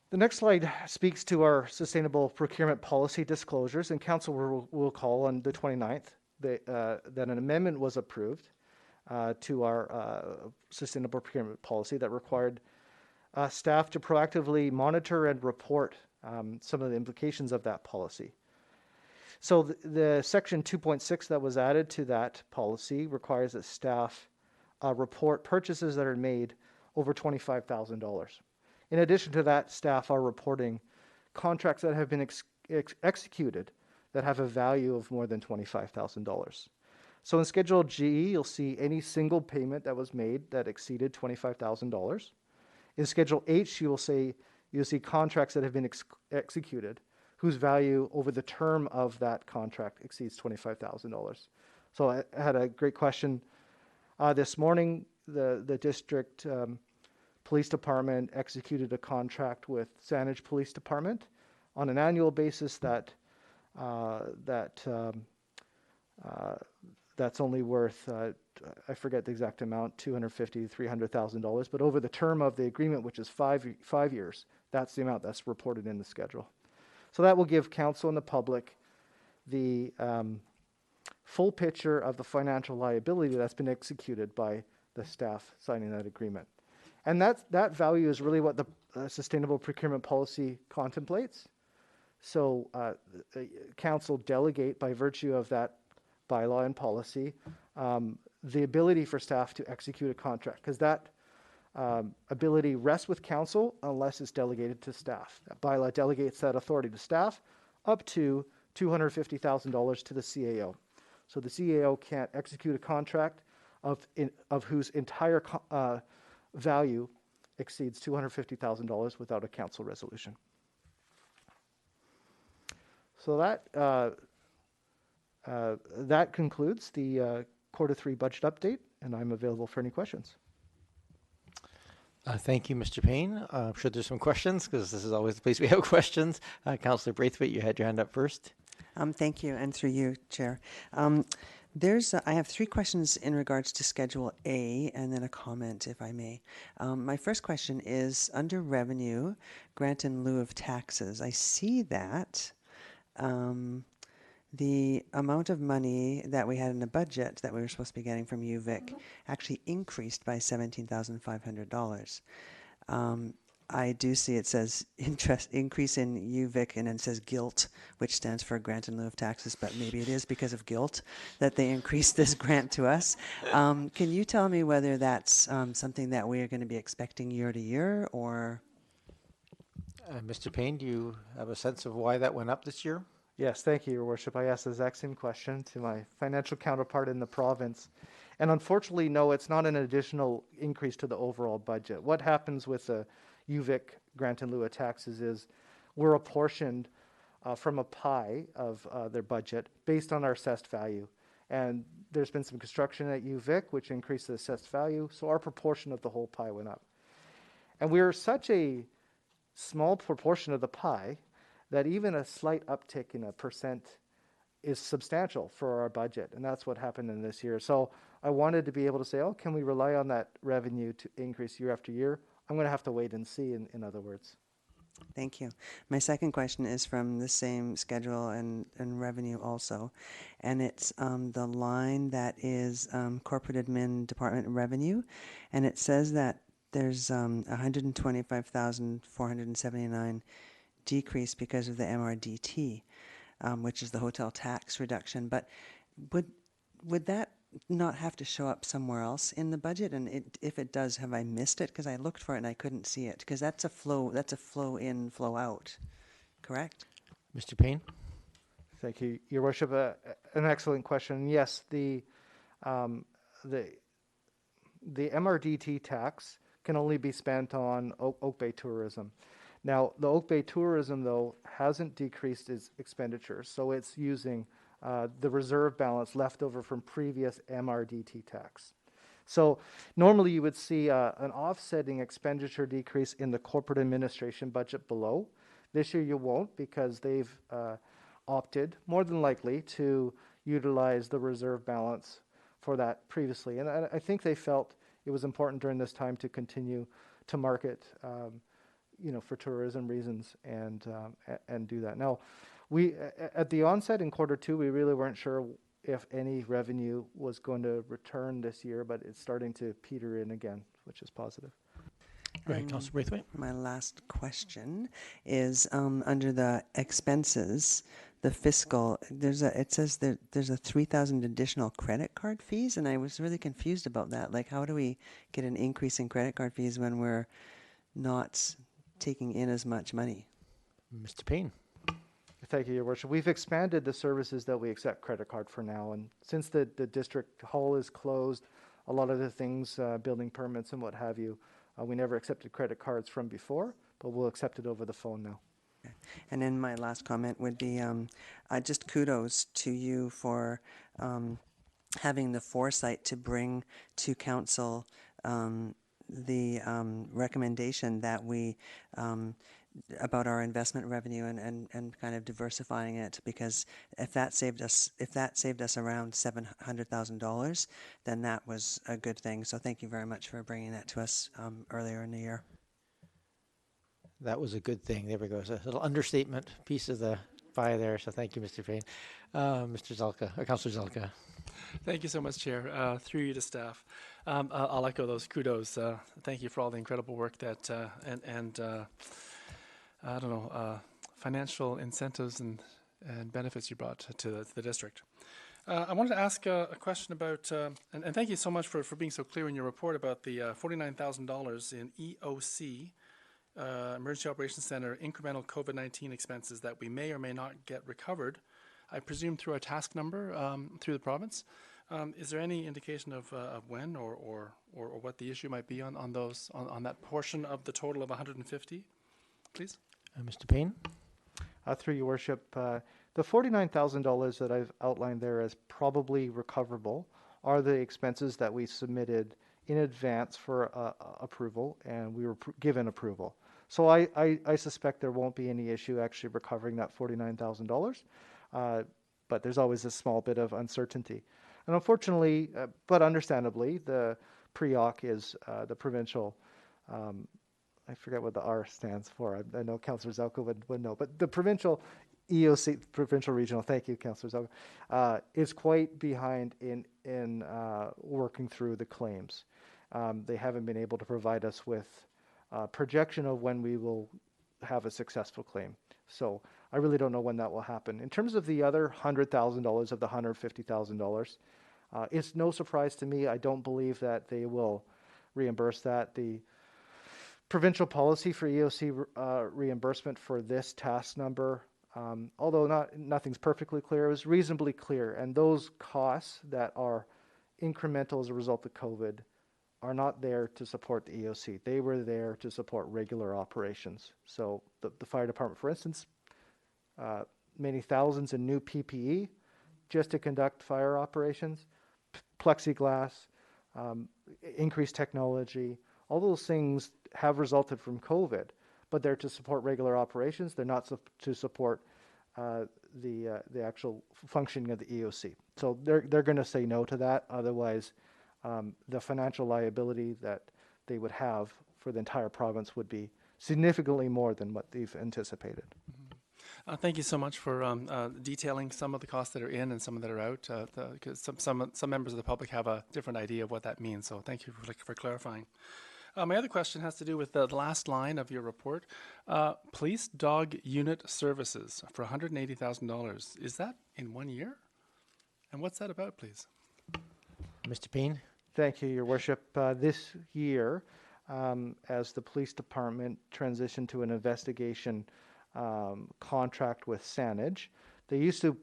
The next slide speaks to our sustainable procurement policy disclosures, and Council will call on the 29th that an amendment was approved to our sustainable procurement policy that required staff to proactively monitor and report some of the implications of that policy. So the section 2.6 that was added to that policy requires that staff report purchases that are made over $25,000. In addition to that, staff are reporting contracts that have been executed that have a value of more than $25,000. So in Schedule G, you'll see any single payment that was made that exceeded $25,000. In Schedule H, you'll see contracts that have been executed whose value over the term of that contract exceeds $25,000. So I had a great question this morning. The district police department executed a contract with Saanich Police Department on an annual basis that's only worth I forget the exact amount, $250,000 to $300,000, but over the term of the agreement, which is five years, that's the amount that's reported in the schedule. So that will give Council and the public the full picture of the financial liability that's been executed by the staff signing that agreement. And that value is really what the sustainable procurement policy contemplates. So Council delegate, by virtue of that bylaw and policy, the ability for staff to execute a contract, because that ability rests with Council unless it's delegated to staff. That bylaw delegates that authority to staff up to $250,000 to the CAO. So the CAO can't execute a contract of whose entire value exceeds $250,000 without a Council resolution. So that concludes the Quarter 3 budget update, and I'm available for any questions. Thank you, Mr. Payne. I'm sure there's some questions, because this is always the place we have questions. Councillor Braithwaite, you had your hand up first. Thank you, and through you, Chair. I have three questions in regards to Schedule A and then a comment, if I may. My first question is under revenue, grant in lieu of taxes. I see that the amount of money that we had in the budget that we were supposed to be getting from UVic actually increased by $17,500. I do see it says interest increase in UVic, and then it says GILT, which stands for grant in lieu of taxes, but maybe it is because of GILT that they increased this grant to us. Can you tell me whether that's something that we are going to be expecting year to year, or? Mr. Payne, do you have a sense of why that went up this year? Yes, thank you, Your Worship. I asked the exact same question to my financial counterpart in the province. And unfortunately, no, it's not an additional increase to the overall budget. What happens with the UVic grant in lieu of taxes is we're apportioned from a pie of their budget based on our assessed value. And there's been some construction at UVic, which increased the assessed value, so our proportion of the whole pie went up. And we're such a small proportion of the pie that even a slight uptick in 1% is substantial for our budget, and that's what happened in this year. So I wanted to be able to say, oh, can we rely on that revenue to increase year after year? I'm going to have to wait and see, in other words. Thank you. My second question is from the same schedule and revenue also, and it's the line that is corporate admin department revenue, and it says that there's 125,479 decrease because of the MRDT, which is the hotel tax reduction. But would that not have to show up somewhere else in the budget? And if it does, have I missed it? Because I looked for it and I couldn't see it. Because that's a flow in, flow out. Correct? Mr. Payne? Thank you, Your Worship. An excellent question. Yes, the MRDT tax can only be spent on Oak Bay tourism. Now, the Oak Bay tourism, though, hasn't decreased its expenditures, so it's using the reserve balance left over from previous MRDT tax. So normally you would see an offsetting expenditure decrease in the corporate administration budget below. This year you won't, because they've opted, more than likely, to utilize the reserve balance for that previously. And I think they felt it was important during this time to continue to market for tourism reasons and do that. Now, we at the onset in Q2, we really weren't sure if any revenue was going to return this year, but it's starting to peter in again, which is positive. Right, Councillor Braithwaite. My last question is under the expenses, the fiscal. It says that there's a 3,000 additional credit card fees, and I was really confused about that. Like, how do we get an increase in credit card fees when we're not taking in as much money? Mr. Payne. Thank you, Your Worship. We've expanded the services that we accept credit card for now, and since the district hall is closed, a lot of the things, building permits and what have you, we never accepted credit cards from before, but we'll accept it over the phone now. Okay. And then my last comment would be just kudos to you for having the foresight to bring to council the recommendation that we about our investment revenue and kind of diversifying it, because if that saved us around $700,000, then that was a good thing. So thank you very much for bringing that to us earlier in the year. That was a good thing. There we go. It's a little understatement piece of the pie there. So thank you, Mr. Payne. Mr. Zelka, or Councillor Zelka. Thank you so much, Chair. Through you to staff. I'll echo those kudos. Thank you for all the incredible work that financial incentives and benefits you brought to the district. I wanted to ask a question about, and thank you so much for being so clear in your report about the $49,000 in EOC, Emergency Operations Center, incremental COVID-19 expenses that we may or may not get recovered, I presume through a task number through the province. Is there any indication of when or what the issue might be on those on that portion of the total of 150, please? Mr. Payne. Through Your Worship, the $49,000 that I've outlined there as probably recoverable are the expenses that we submitted in advance for approval, and we were given approval. So I suspect there won't be any issue actually recovering that $49,000, but there's always a small bit of uncertainty. And unfortunately, but understandably, the PREOC is the provincial, I forget what the R stands for. I know Councillor Zelko would know, but the provincial EOC, provincial regional, thank you, Councillor Zelko, is quite behind in working through the claims. They haven't been able to provide us with projection of when we will have a successful claim. So I really don't know when that will happen. In terms of the other $100,000 of the $150,000, it's no surprise to me. I don't believe that they will reimburse that. The provincial policy for EOC reimbursement for this task number, although nothing's perfectly clear, it was reasonably clear. And those costs that are incremental as a result of COVID are not there to support the EOC. They were there to support regular operations. So the fire department, for instance, many thousands in new PPE just to conduct fire operations, plexiglass, increased technology, all those things have resulted from COVID, but they're to support regular operations. They're not to support the actual functioning of the EOC. So they're going to say no to that. Otherwise, the financial liability that they would have for the entire province would be significantly more than what they've anticipated. Thank you so much for detailing some of the costs that are in and some that are out, because some members of the public have a different idea of what that means. So thank you for clarifying. My other question has to do with the last line of your report. Police dog unit services for $180,000. Is that in 1 year? And what's that about, please? Mr. Payne? Thank you, Your Worship. This year, as the police department transitioned to an investigation contract with Saanich, they used to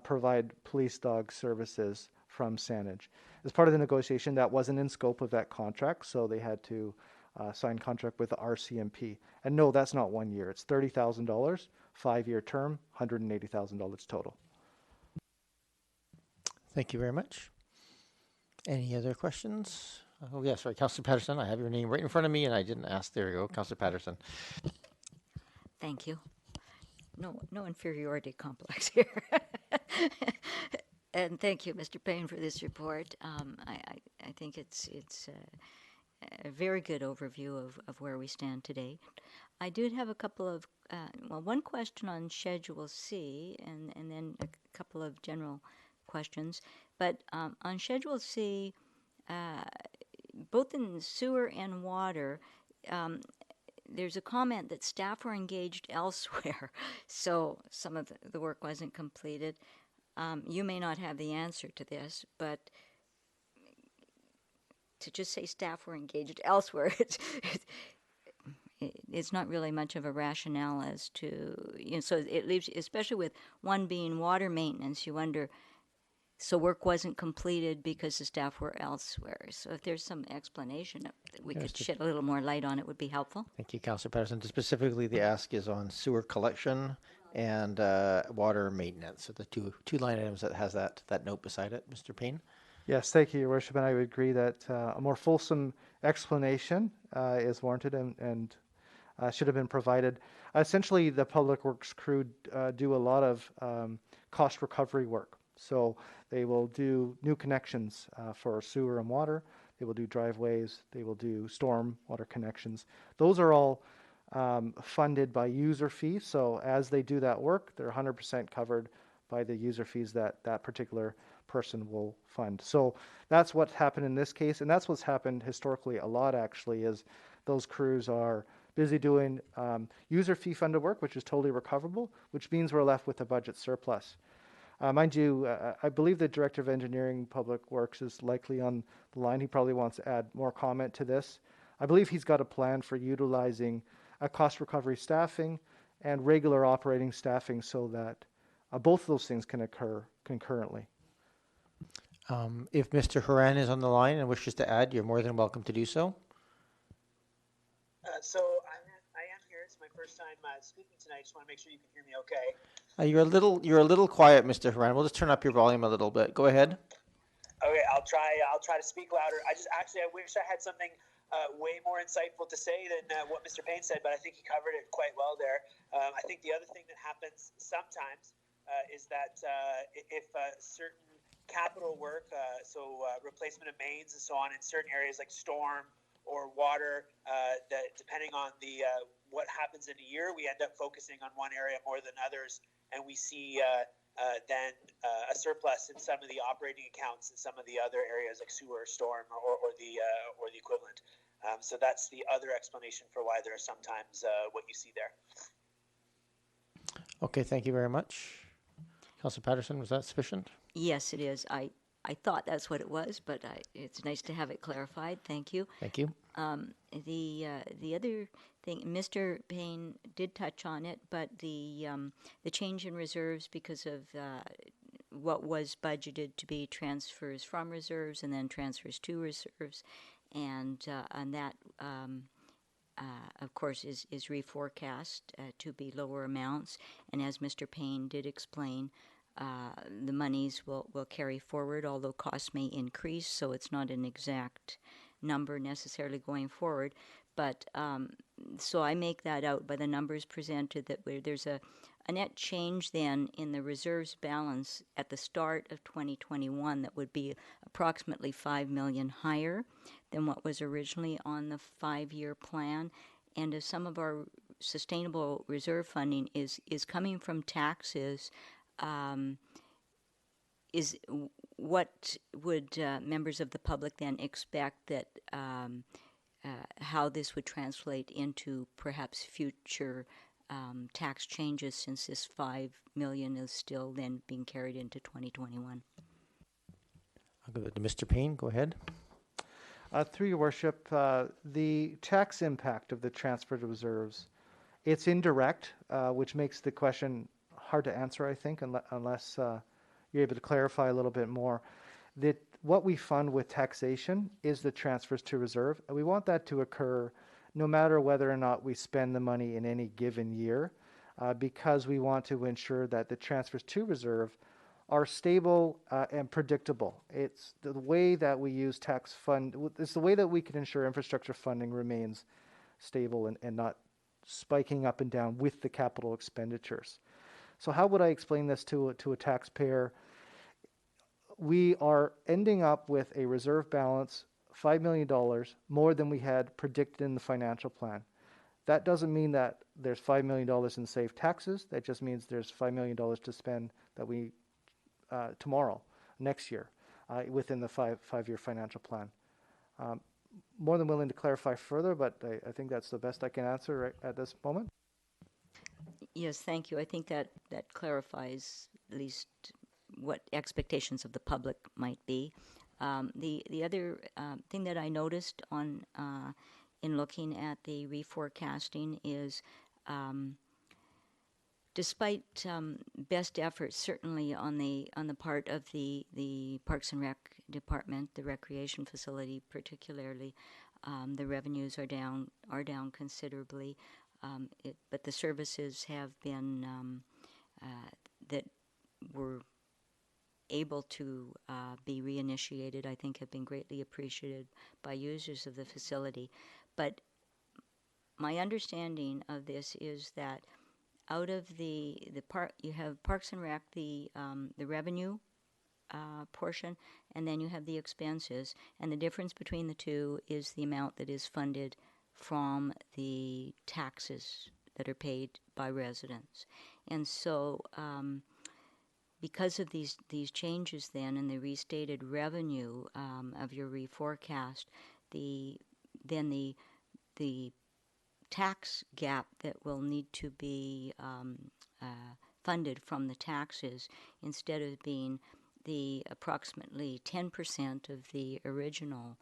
provide police dog services from Saanich. As part of the negotiation, that wasn't in scope of that contract, so they had to sign contract with the RCMP. And no, that's not 1 year. It's $30,000, 5-year term, $180,000 total. Thank you very much. Any other questions? Oh, yeah, sorry, Councillor Patterson. I have your name right in front of me, and I didn't ask. There you go, Councillor Patterson. Thank you. No inferiority complex here. And thank you, Mr. Payne, for this report. I think it's a very good overview of where we stand today. I did have a couple of, one question on Schedule C, and then a couple of general questions. But on Schedule C, both in sewer and water, there's a comment that staff were engaged elsewhere, so some of the work wasn't completed. You may not have the answer to this, but to just say staff were engaged elsewhere, it's not really much of a rationale as to, so it leaves, especially with one being water maintenance, you wonder, so work wasn't completed because the staff were elsewhere. So if there's some explanation that we could shed a little more light on, it would be helpful. Thank you, Councillor Patterson. Specifically, the ask is on sewer collection and water maintenance. So the two line items that has that note beside it. Mr. Payne? Yes, thank you, Your Worship, and I would agree that a more fulsome explanation is warranted and should have been provided. Essentially, the Public Works crew do a lot of cost recovery work. So they will do new connections for sewer and water. They will do driveways. They will do storm water connections. Those are all funded by user fees. So as they do that work, they're 100% covered by the user fees that that particular person will fund. So that's what's happened in this case. And that's what's happened historically a lot, actually, is those crews are busy doing user fee funded work, which is totally recoverable, which means we're left with a budget surplus. Mind you, I believe the Director of Engineering Public Works is likely on the line. He probably wants to add more comment to this. I believe he's got a plan for utilizing a cost recovery staffing and regular operating staffing so that both of those things can occur concurrently. If Mr. Horan is on the line and wishes to add, you're more than welcome to do so. So I am here. It's my first time speaking tonight. Just want to make sure you can hear me okay. You're a little quiet, Mr. Horan. We'll just turn up your volume a little bit. Go ahead. Okay, I'll try to speak louder. I wish I had something way more insightful to say than what Mr. Payne said, but I think he covered it quite well there. I think the other thing that happens sometimes is that if certain capital work, replacement of mains and so on in certain areas like storm or water, that depending on the what happens in a year, we end up focusing on one area more than others, and we see then a surplus in some of the operating accounts in some of the other areas like sewer, storm, or the equivalent. So that's the other explanation for why there are sometimes what you see there. Okay, thank you very much. Councillor Patterson, was that sufficient? Yes, it is. I thought that's what it was, but it's nice to have it clarified. Thank you. Thank you. The other thing, Mr. Payne did touch on it, but the change in reserves because of what was budgeted to be transfers from reserves and then transfers to reserves, and that of course is reforecast to be lower amounts. And as Mr. Payne did explain, the monies will carry forward, although costs may increase, so it's not an exact number necessarily going forward. But so I make that out by the numbers presented, that there's a net change then in the reserves balance at the start of 2021 that would be approximately $5 million higher than what was originally on the 5-year plan. And as some of our sustainable reserve funding is coming from taxes, is what would members of the public then expect that how this would translate into perhaps future tax changes, since this $5 million is still then being carried into 2021? I'll give it to Mr. Payne. Go ahead. Through your worship, the tax impact of the transfer to reserves, it's indirect, which makes the question hard to answer, I think, unless you're able to clarify a little bit more. That what we fund with taxation is the transfers to reserve, and we want that to occur no matter whether or not we spend the money in any given year, because we want to ensure that the transfers to reserve are stable and predictable. It's the way that we use tax fund, it's the way that we can ensure infrastructure funding remains stable and not spiking up and down with the capital expenditures. So how would I explain this to a taxpayer? We are ending up with a reserve balance $5 million more than we had predicted in the financial plan. That doesn't mean that there's $5 million in saved taxes. That just means there's $5 million to spend that we tomorrow, next year, within the five-year financial plan. More than willing to clarify further, but I think that's the best I can answer right at this moment. Yes, thank you. I think that clarifies at least what expectations of the public might be. The other thing that I noticed on in looking at the reforecasting is, despite best efforts, certainly on the part of the Parks and Rec department, the recreation facility particularly, the revenues are down considerably. But the services have been that were able to be reinitiated, I think, have been greatly appreciated by users of the facility. But my understanding of this is that out of the park, you have Parks and Rec, the revenue portion, and then you have the expenses, and the difference between the two is the amount that is funded from the taxes that are paid by residents. And so because of these changes then and the restated revenue of your reforecast, the tax gap that will need to be funded from the taxes, instead of being the approximately 10% of the original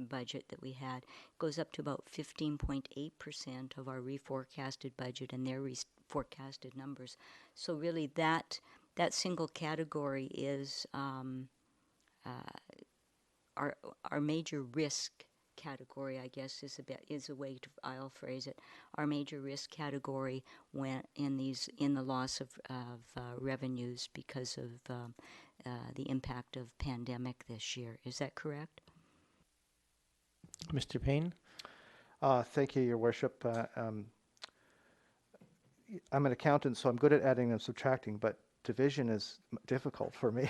budget that we had, goes up to about 15.8% of our reforecasted budget and their forecasted numbers. So really that single category is our major risk category, I guess, is a way I'll phrase it. Our major risk category when in the loss of revenues because of the impact of pandemic this year. Is that correct? Mr. Payne? Thank you, Your Worship. I'm an accountant, so I'm good at adding and subtracting, but division is difficult for me.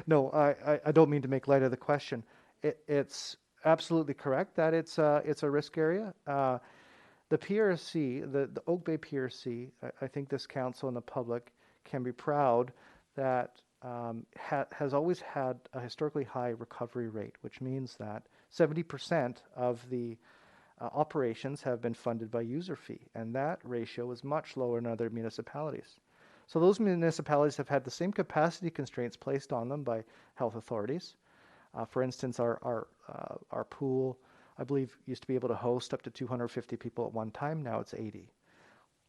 No, I don't mean to make light of the question. It's absolutely correct that it's a risk area. The PRC, the Oak Bay PRC, I think this council and the public can be proud that has always had a historically high recovery rate, which means that 70% of the operations have been funded by user fee, and that ratio is much lower in other municipalities. So those municipalities have had the same capacity constraints placed on them by health authorities. For instance, our pool, I believe, used to be able to host up to 250 people at one time. Now it's 80.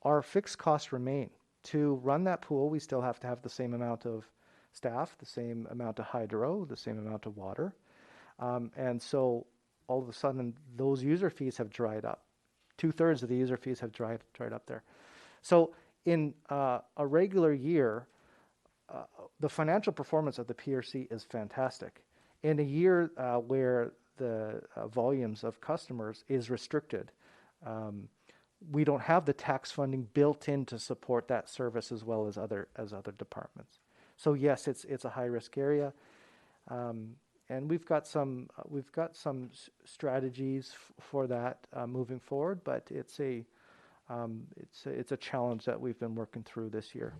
Our fixed costs remain. To run that pool, we still have to have the same amount of staff, the same amount of hydro, the same amount of water. And so all of a sudden, those user fees have dried up. 2/3 of the user fees have dried up there. So in a regular year, the financial performance of the PRC is fantastic. In a year where the volumes of customers is restricted, we don't have the tax funding built in to support that service as well as other departments. So yes, it's a high risk area, and we've got some strategies for that moving forward. But it's a challenge that we've been working through this year.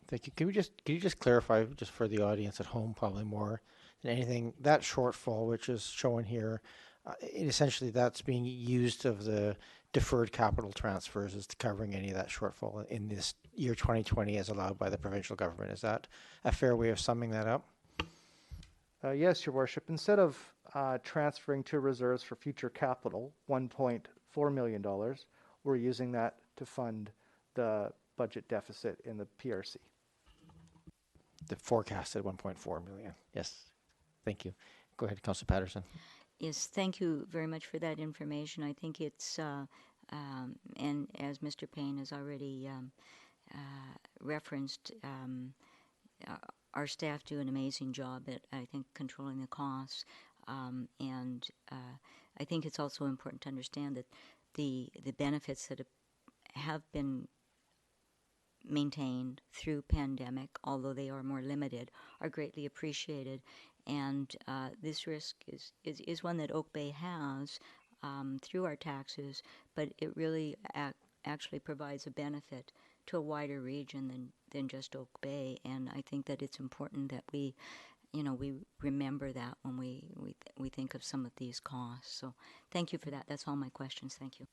Thank you. Can you just clarify, just for the audience at home, probably more than anything, that shortfall which is shown here, essentially that's being used of the deferred capital transfers as to covering any of that shortfall in this year 2020 as allowed by the provincial government. Is that a fair way of summing that up? Yes, Your Worship. Instead of transferring to reserves for future capital, $1.4 million, we're using that to fund the budget deficit in the PRC. The forecasted 1.4 million. Yes. Thank you. Go ahead, Councillor Patterson. Yes, thank you very much for that information. I think it's, and as Mr. Payne has already referenced, our staff do an amazing job at, I think, controlling the costs. And I think it's also important to understand that the benefits that have been maintained through pandemic, although they are more limited, are greatly appreciated. And this risk is one that Oak Bay has through our taxes, but it really actually provides a benefit to a wider region than just Oak Bay. And I think that it's important that we remember that when we think of some of these costs. So thank you for that. That's all my questions. Thank you.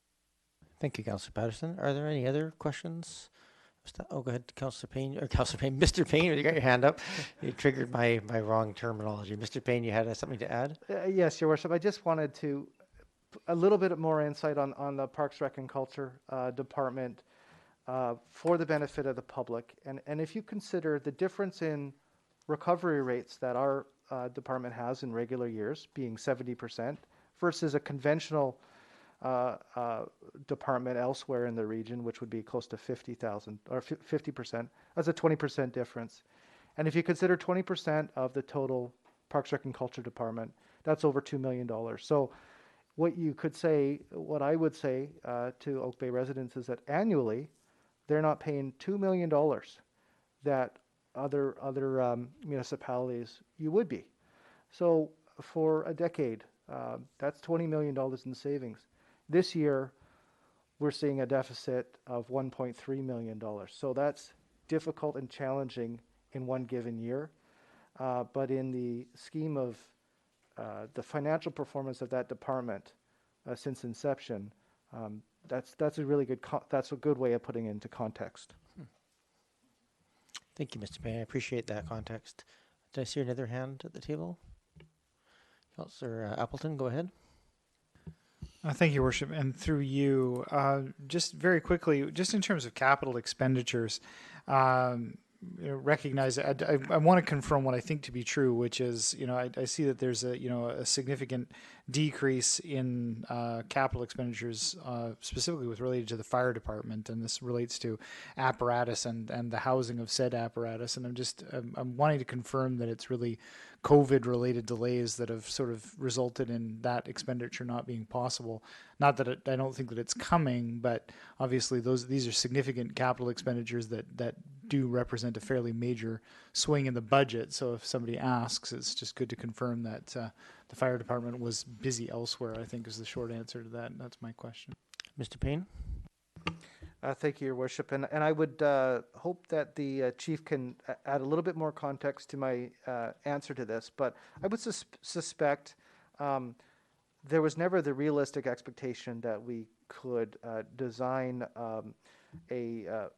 Thank you, Councillor Patterson. Are there any other questions? Oh, go ahead, Councillor Payne, or Councillor Payne. Mr. Payne, you got your hand up. You triggered my wrong terminology. Mr. Payne, you had something to add? Yes, Your Worship. I just wanted to a little bit more insight on the Parks, Rec and Culture Department for the benefit of the public. And if you consider the difference in recovery rates that our department has in regular years, being 70%, versus a conventional department elsewhere in the region, which would be close to 50,000 or 50%. That's a 20% difference. And if you consider 20% of the total Parks, Rec and Culture Department, that's over $2 million. So what I would say to Oak Bay residents is that annually, they're not paying $2 million that other municipalities you would be. So for a decade, that's $20 million in savings. This year, we're seeing a deficit of $1.3 million. So that's difficult and challenging in one given year. But in the scheme of the financial performance of that department since inception, that's a really good that's a good way of putting it into context. Thank you, Mr. Payne. I appreciate that context. Did I see another hand at the table? Councillor Appleton, go ahead. Thank you, Your Worship. And through you, just very quickly, just in terms of capital expenditures, recognize I want to confirm what I think to be true, which is, I see that there's a significant decrease in capital expenditures, specifically with related to the fire department, and this relates to apparatus and the housing of said apparatus. And I'm wanting to confirm that it's really COVID-related delays that have sort of resulted in that expenditure not being possible. Not that I don't think that it's coming, but obviously these are significant capital expenditures that do represent a fairly major swing in the budget. So if somebody asks, it's just good to confirm that the fire department was busy elsewhere, I think is the short answer to that. That's my question. Mr. Payne? Thank you, Your Worship. And I would hope that the chief can add a little bit more context to my answer to this. But I would suspect there was never the realistic expectation that we could design a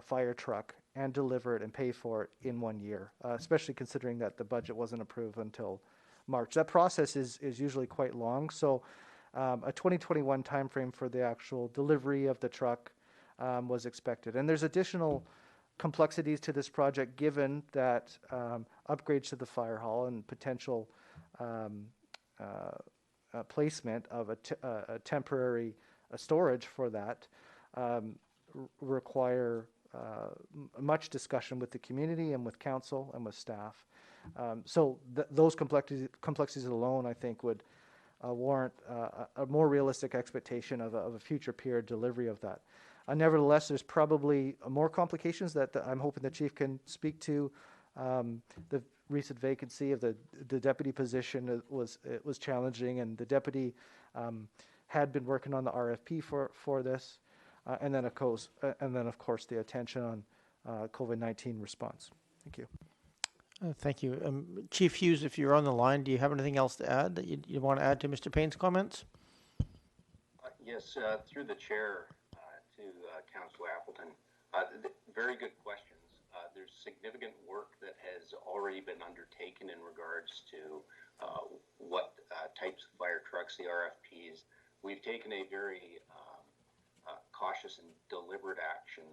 fire truck and deliver it and pay for it in 1 year, especially considering that the budget wasn't approved until March. That process is usually quite long. So a 2021 timeframe for the actual delivery of the truck was expected. And there's additional complexities to this project given that upgrades to the fire hall and potential placement of a temporary storage for that require much discussion with the community and with council and with staff. So those complexities alone, I think, would warrant a more realistic expectation of a future period delivery of that. Nevertheless, there's probably more complications that I'm hoping the chief can speak to. The recent vacancy of the deputy position was challenging, and the deputy had been working on the RFP for this, and then of course the attention on COVID-19 response. Thank you. Thank you. Chief Hughes, if you're on the line, do you have anything else to add that you want to add to Mr. Payne's comments? Yes, through the chair to Councillor Appleton. Very good questions. There's significant work that has already been undertaken in regards to what types of fire trucks, the RFPs. We've taken a very cautious and deliberate action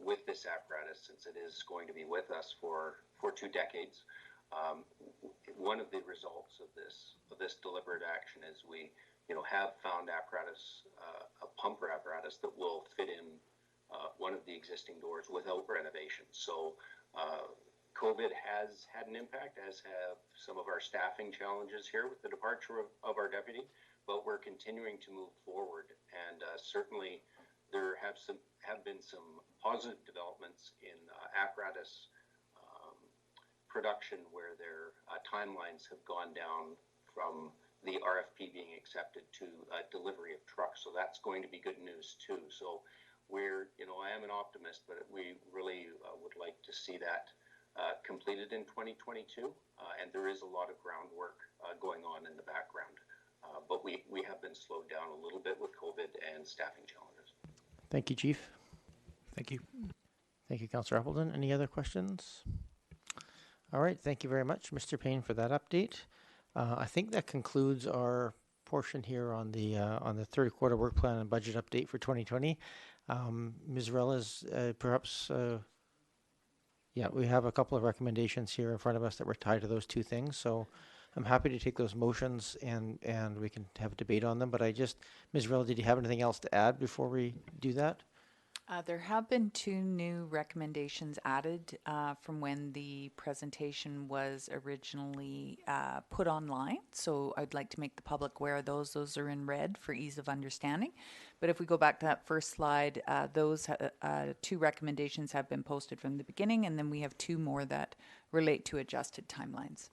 with this apparatus, since it is going to be with us for 2 decades. One of the results of this deliberate action is we have found apparatus, a pumper apparatus that will fit in one of the existing doors without renovation. So COVID has had an impact, as have some of our staffing challenges here with the departure of our deputy, but we're continuing to move forward. And certainly there have been some positive developments in apparatus production where their timelines have gone down from the RFP being accepted to delivery of trucks. So that's going to be good news too. So I am an optimist, but we really would like to see that completed in 2022. And there is a lot of groundwork going on in the background. But we have been slowed down a little bit with COVID and staffing challenges. Thank you, Chief. Thank you. Thank you, Councillor Appleton. Any other questions? All right. Thank you very much, Mr. Payne, for that update. I think that concludes our portion here on the third quarter work plan and budget update for 2020. Ms. Reles, perhaps, we have a couple of recommendations here in front of us that were tied to those two things. So I'm happy to take those motions and we can have a debate on them. But Ms. Reles, did you have anything else to add before we do that? There have been 2 new recommendations added from when the presentation was originally put online. So I'd like to make the public aware of those. Those are in red for ease of understanding. But if we go back to that first slide, those 2 recommendations have been posted from the beginning, and then we have 2 more that relate to adjusted timelines.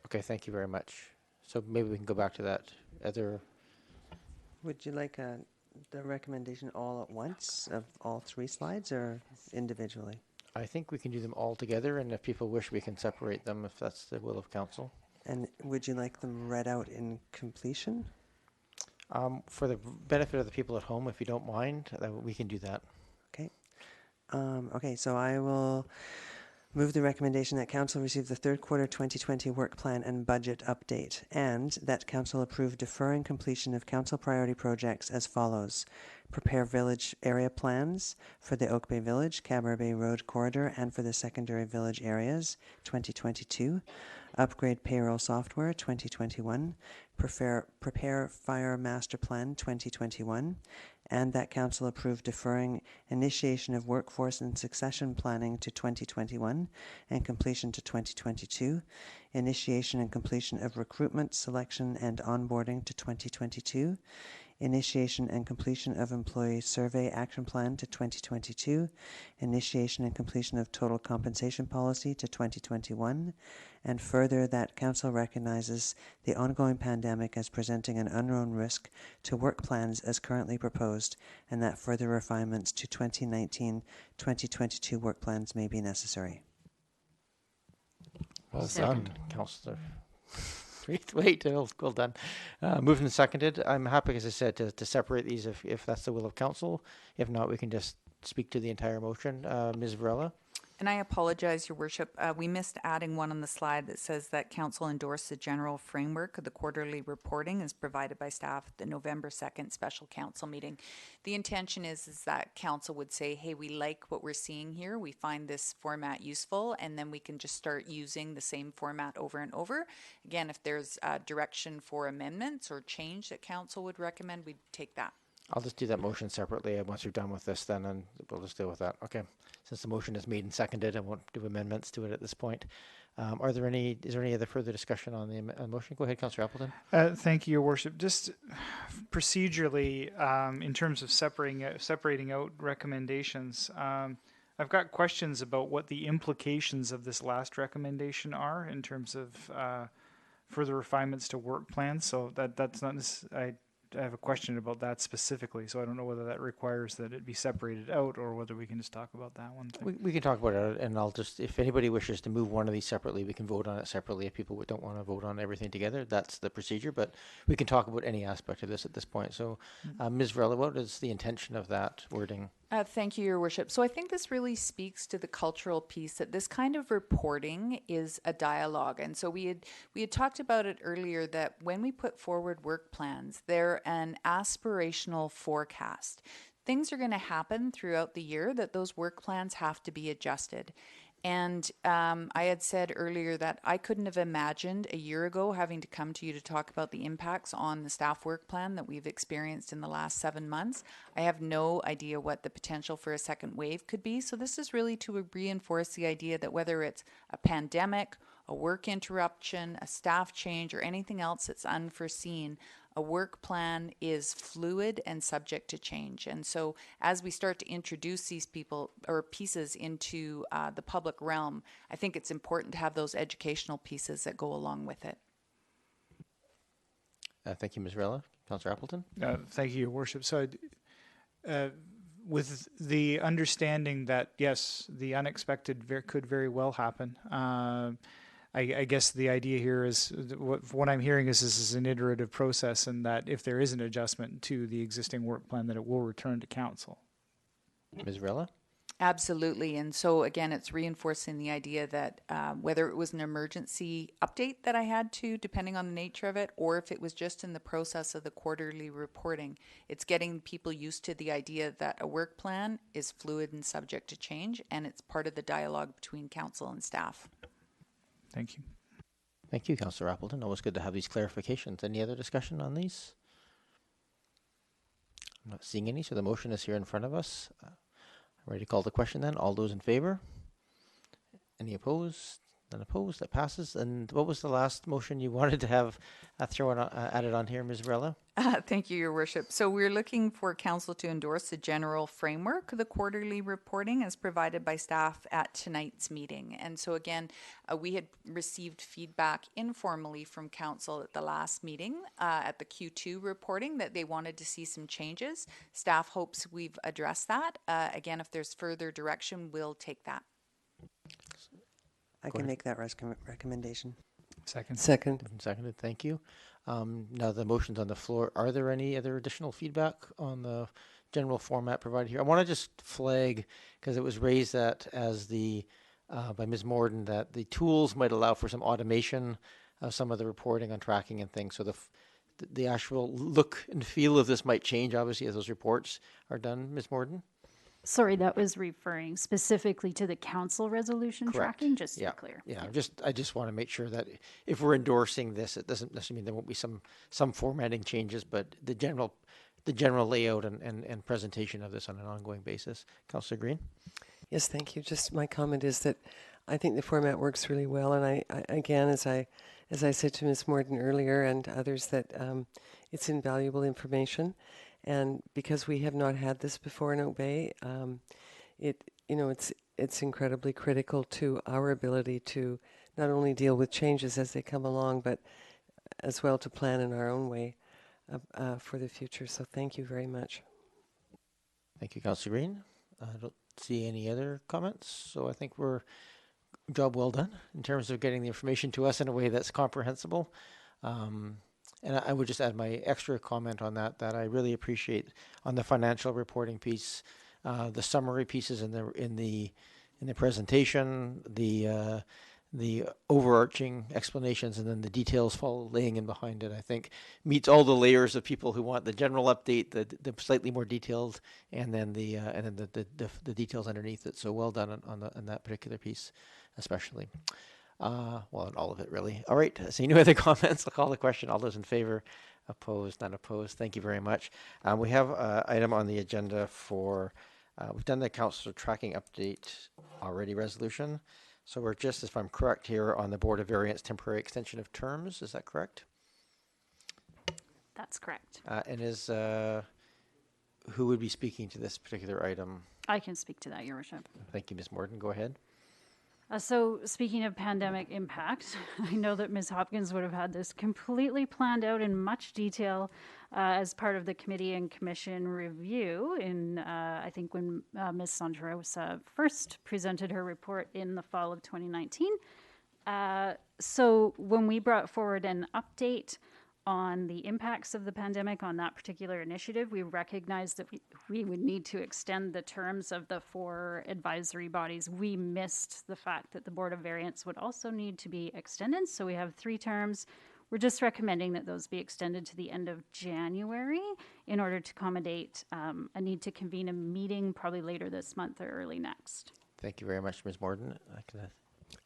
Okay, thank you very much. So maybe we can go back to that other. Would you like the recommendation all at once of all 3 slides, or individually? I think we can do them all together, and if people wish, we can separate them if that's the will of council. And would you like them read out in completion? For the benefit of the people at home, if you don't mind, we can do that. Okay. Okay, so I will move the recommendation that Council receive the third quarter 2020 work plan and budget update, and that Council approve deferring completion of Council priority projects as follows. Prepare village area plans for the Oak Bay Village, Cabaret Bay Road corridor, and for the secondary village areas 2022. upgrade payroll software 2021, prepare fire master plan 2021, and that council approve deferring initiation of workforce and succession planning to 2021 and completion to 2022, initiation and completion of recruitment, selection, and onboarding to 2022, initiation and completion of employee survey action plan to 2022, initiation and completion of total compensation policy to 2021, and further that council recognizes the ongoing pandemic as presenting an unknown risk to work plans as currently proposed, and that further refinements to 2019-2022 work plans may be necessary. Well done, Councillor. Wait, well done. Moved and seconded. I'm happy, as I said, to separate these if that's the will of council. If not, we can just speak to the entire motion. Ms. Varela? And I apologize, Your Worship. We missed adding one on the slide that says that Council endorsed the general framework of the quarterly reporting as provided by staff at the November 2nd special council meeting. The intention is that Council would say, hey, we like what we're seeing here. We find this format useful, and then we can just start using the same format over and over. Again, if there's direction for amendments or change that Council would recommend, we'd take that. I'll just do that motion separately once you're done with this then, and we'll just deal with that. Okay. Since the motion is made and seconded, I won't do amendments to it at this point. Is there any other further discussion on the motion? Go ahead, Councillor Appleton. Thank you, Your Worship. Just procedurally, in terms of separating out recommendations, I've got questions about what the implications of this last recommendation are in terms of further refinements to work plans. So that's not I have a question about that specifically, so I don't know whether that requires that it be separated out or whether we can just talk about that one thing. We can talk about it, and I'll just, if anybody wishes to move one of these separately, we can vote on it separately. If people don't want to vote on everything together, that's the procedure, but we can talk about any aspect of this at this point. So, Ms. Varela, what is the intention of that wording? Thank you, Your Worship. So I think this really speaks to the cultural piece, that this kind of reporting is a dialogue. And so we had talked about it earlier, that when we put forward work plans, they're an aspirational forecast. Things are going to happen throughout the year that those work plans have to be adjusted. And I had said earlier that I couldn't have imagined a year ago having to come to you to talk about the impacts on the staff work plan that we've experienced in the last 7 months. I have no idea what the potential for a second wave could be. So this is really to reinforce the idea that whether it's a pandemic, a work interruption, a staff change, or anything else that's unforeseen, a work plan is fluid and subject to change. And so as we start to introduce these people or pieces into the public realm, I think it's important to have those educational pieces that go along with it. Thank you, Ms. Varela. Councillor Appleton? Thank you, Your Worship. So with the understanding that, yes, the unexpected could very well happen, I guess the idea here is, what I'm hearing is this is an iterative process, and that if there is an adjustment to the existing work plan, that it will return to council. Ms. Varela? Absolutely. And so again, it's reinforcing the idea that whether it was an emergency update that I had to, depending on the nature of it, or if it was just in the process of the quarterly reporting, it's getting people used to the idea that a work plan is fluid and subject to change, and it's part of the dialogue between council and staff. Thank you. Thank you, Councillor Appleton. Always good to have these clarifications. Any other discussion on these? I'm not seeing any, so the motion is here in front of us. I'm ready to call the question then. All those in favor? Any opposed? None opposed. That passes. And what was the last motion you wanted to have added on here, Ms. Varela? Thank you, Your Worship. So we're looking for council to endorse the general framework of the quarterly reporting as provided by staff at tonight's meeting. And so again, we had received feedback informally from council at the last meeting at the Q2 reporting that they wanted to see some changes. Staff hopes we've addressed that. Again, if there's further direction, we'll take that. I can make that recommendation. Second. Seconded. Thank you. Now the motion's on the floor. Are there any other additional feedback on the general format provided here? I want to just flag, because it was raised that as by Ms. Morden, that the tools might allow for some automation of some of the reporting on tracking and things. So the actual look and feel of this might change, obviously, as those reports are done. Ms. Morden? Sorry, that was referring specifically to the council resolution Correct. tracking, just to Yeah. be clear. Yeah. I just want to make sure that if we're endorsing this, it doesn't necessarily mean there won't be some formatting changes, but the general layout and presentation of this on an ongoing basis. Councillor Green? Yes, thank you. Just my comment is that I think the format works really well, and I again, as I said to Ms. Morden earlier and others, that it's invaluable information, and because we have not had this before in Oak Bay, it's incredibly critical to our ability to not only deal with changes as they come along, but as well to plan in our own way for the future. So thank you very much. Thank you, Councillor Green. I don't see any other comments, so I think we're job well done in terms of getting the information to us in a way that's comprehensible. And I would just add my extra comment on that I really appreciate on the financial reporting piece, the summary pieces in the presentation, the overarching explanations, and then the details laying in behind it, I think meets all the layers of people who want the general update, the slightly more detailed, and then the details underneath it. So well done on that particular piece, especially. Well, on all of it, really. All right. Seeing no other comments, I'll call the question. All those in favor? Opposed? Not opposed? Thank you very much. We have an item on the agenda for, we've done the council tracking update already resolution. So we're just, if I'm correct here, on the Board of Variance temporary extension of terms. Is that correct? That's correct. And who would be speaking to this particular item? I can speak to that, Your Worship. Thank you, Ms. Morden. Go ahead. So speaking of pandemic impact, I know that Ms. Hopkins would have had this completely planned out in much detail as part of the committee and commission review in, I think, when Ms. Sonderosa first presented her report in the fall of 2019. So when we brought forward an update on the impacts of the pandemic on that particular initiative, we recognized that we would need to extend the terms of the 4 advisory bodies. We missed the fact that the Board of Variance would also need to be extended. So we have 3 terms. We're just recommending that those be extended to the end of January in order to accommodate a need to convene a meeting probably later this month or early next. Thank you very much, Ms. Morden.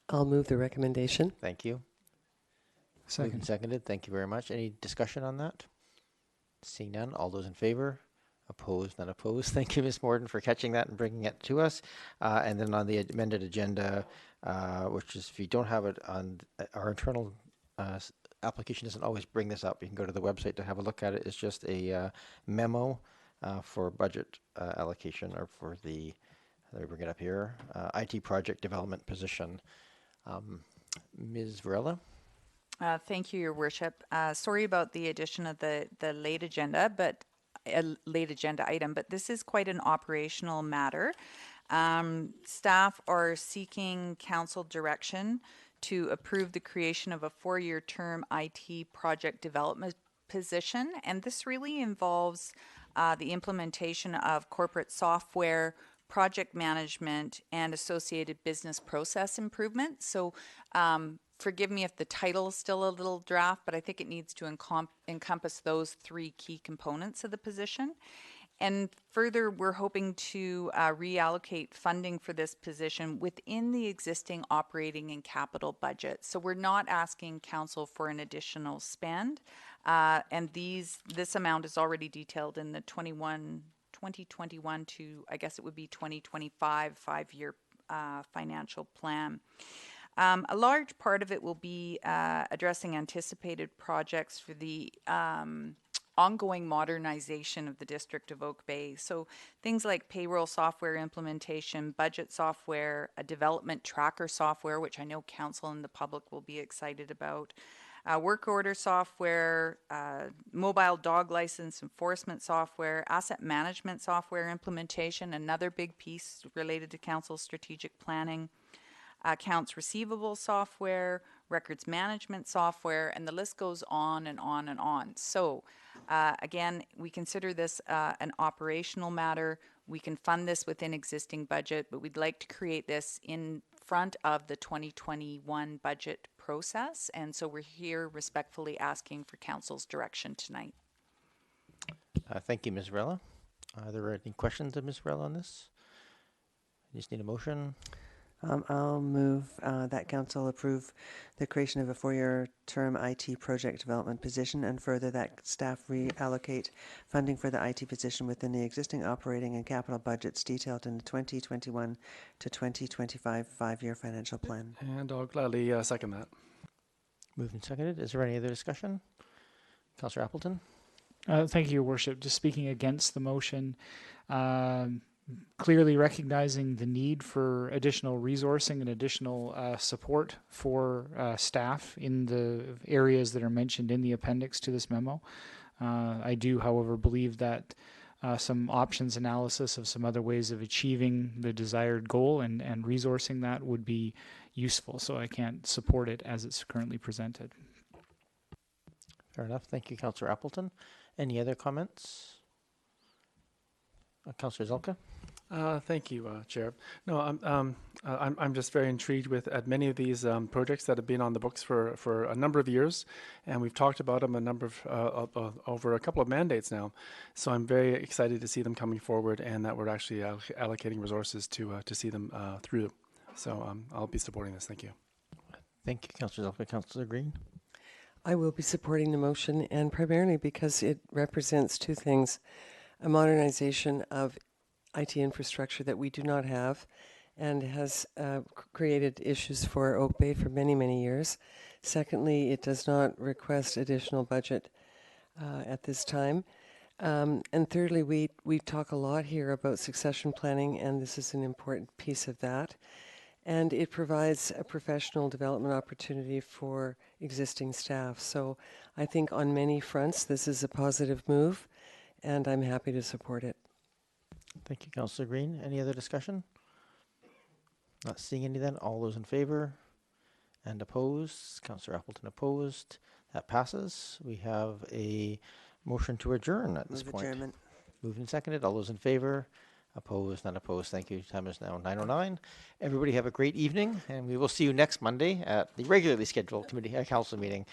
I'll move the recommendation. Thank you. Second. Moved and seconded. Thank you very much. Any discussion on that? Seeing none. All those in favor? Opposed? Not opposed. Thank you, Ms. Morden, for catching that and bringing it to us. And then on the amended agenda, which is, if you don't have it on our internal application, doesn't always bring this up. You can go to the website to have a look at it. It's just a memo for budget allocation, or for the, let me bring it up here, IT project development position. Ms. Varela? Thank you, Your Worship. Sorry about the addition of the late agenda, but a late agenda item, but this is quite an operational matter. Staff are seeking council direction to approve the creation of a 4-year term IT project development position, and this really involves the implementation of corporate software, project management, and associated business process improvement. So forgive me if the title is still a little draft, but I think it needs to encompass those 3 key components of the position. And further, we're hoping to reallocate funding for this position within the existing operating and capital budget. So we're not asking council for an additional spend. And this amount is already detailed in the 2021 to, I guess it would be 2025 5-year financial plan. A large part of it will be addressing anticipated projects for the ongoing modernization of the District of Oak Bay. So things like payroll software implementation, budget software, a development tracker software, which I know council and the public will be excited about, work order software, mobile dog license enforcement software, asset management software implementation, another big piece related to council's strategic planning, accounts receivable software, records management software, and the list goes on and on and on. So again, we consider this an operational matter. We can fund this within existing budget, but we'd like to create this in front of the 2021 budget process. And so we're here respectfully asking for council's direction tonight. Thank you, Ms. Varela. Are there any questions of Ms. Varela on this? You just need a motion. I'll move that council approve the creation of a 4-year term IT project development position, and further that staff reallocate funding for the IT position within the existing operating and capital budgets detailed in the 2021 to 2025 5-year financial plan. And I'll gladly second that. Moved and seconded. Is there any other discussion? Councillor Appleton? Thank you, Your Worship. Just speaking against the motion, clearly recognizing the need for additional resourcing and additional support for staff in the areas that are mentioned in the appendix to this memo. I do, however, believe that some options analysis of some other ways of achieving the desired goal and resourcing that would be useful, so I can't support it as it's currently presented. Fair enough. Thank you, Councillor Appleton. Any other comments? Councillor Zelka? Thank you, Chair. No, I'm just very intrigued with many of these projects that have been on the books for a number of years, and we've talked about them over a couple of mandates now. So I'm very excited to see them coming forward, and that we're actually allocating resources to see them through. So I'll be supporting this. Thank you. Thank you, Councillor Zelka. Councillor Green? I will be supporting the motion, and primarily because it represents two things: a modernization of IT infrastructure that we do not have and has created issues for Oak Bay for many, many years. Secondly, it does not request additional budget at this time. And thirdly, we talk a lot here about succession planning, and this is an important piece of that. And it provides a professional development opportunity for existing staff. So I think on many fronts, this is a positive move, and I'm happy to support it. Thank you, Councillor Green. Any other discussion? Not seeing any then. All those in favor and opposed? Councillor Appleton opposed. That passes. We have a motion to adjourn at this point. Adjournment. Moved and seconded. All those in favor? Opposed? Not opposed. Thank you. Time is now 9:09. Everybody have a great evening, and we will see you next Monday at the regularly scheduled council meeting.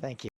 Thank you.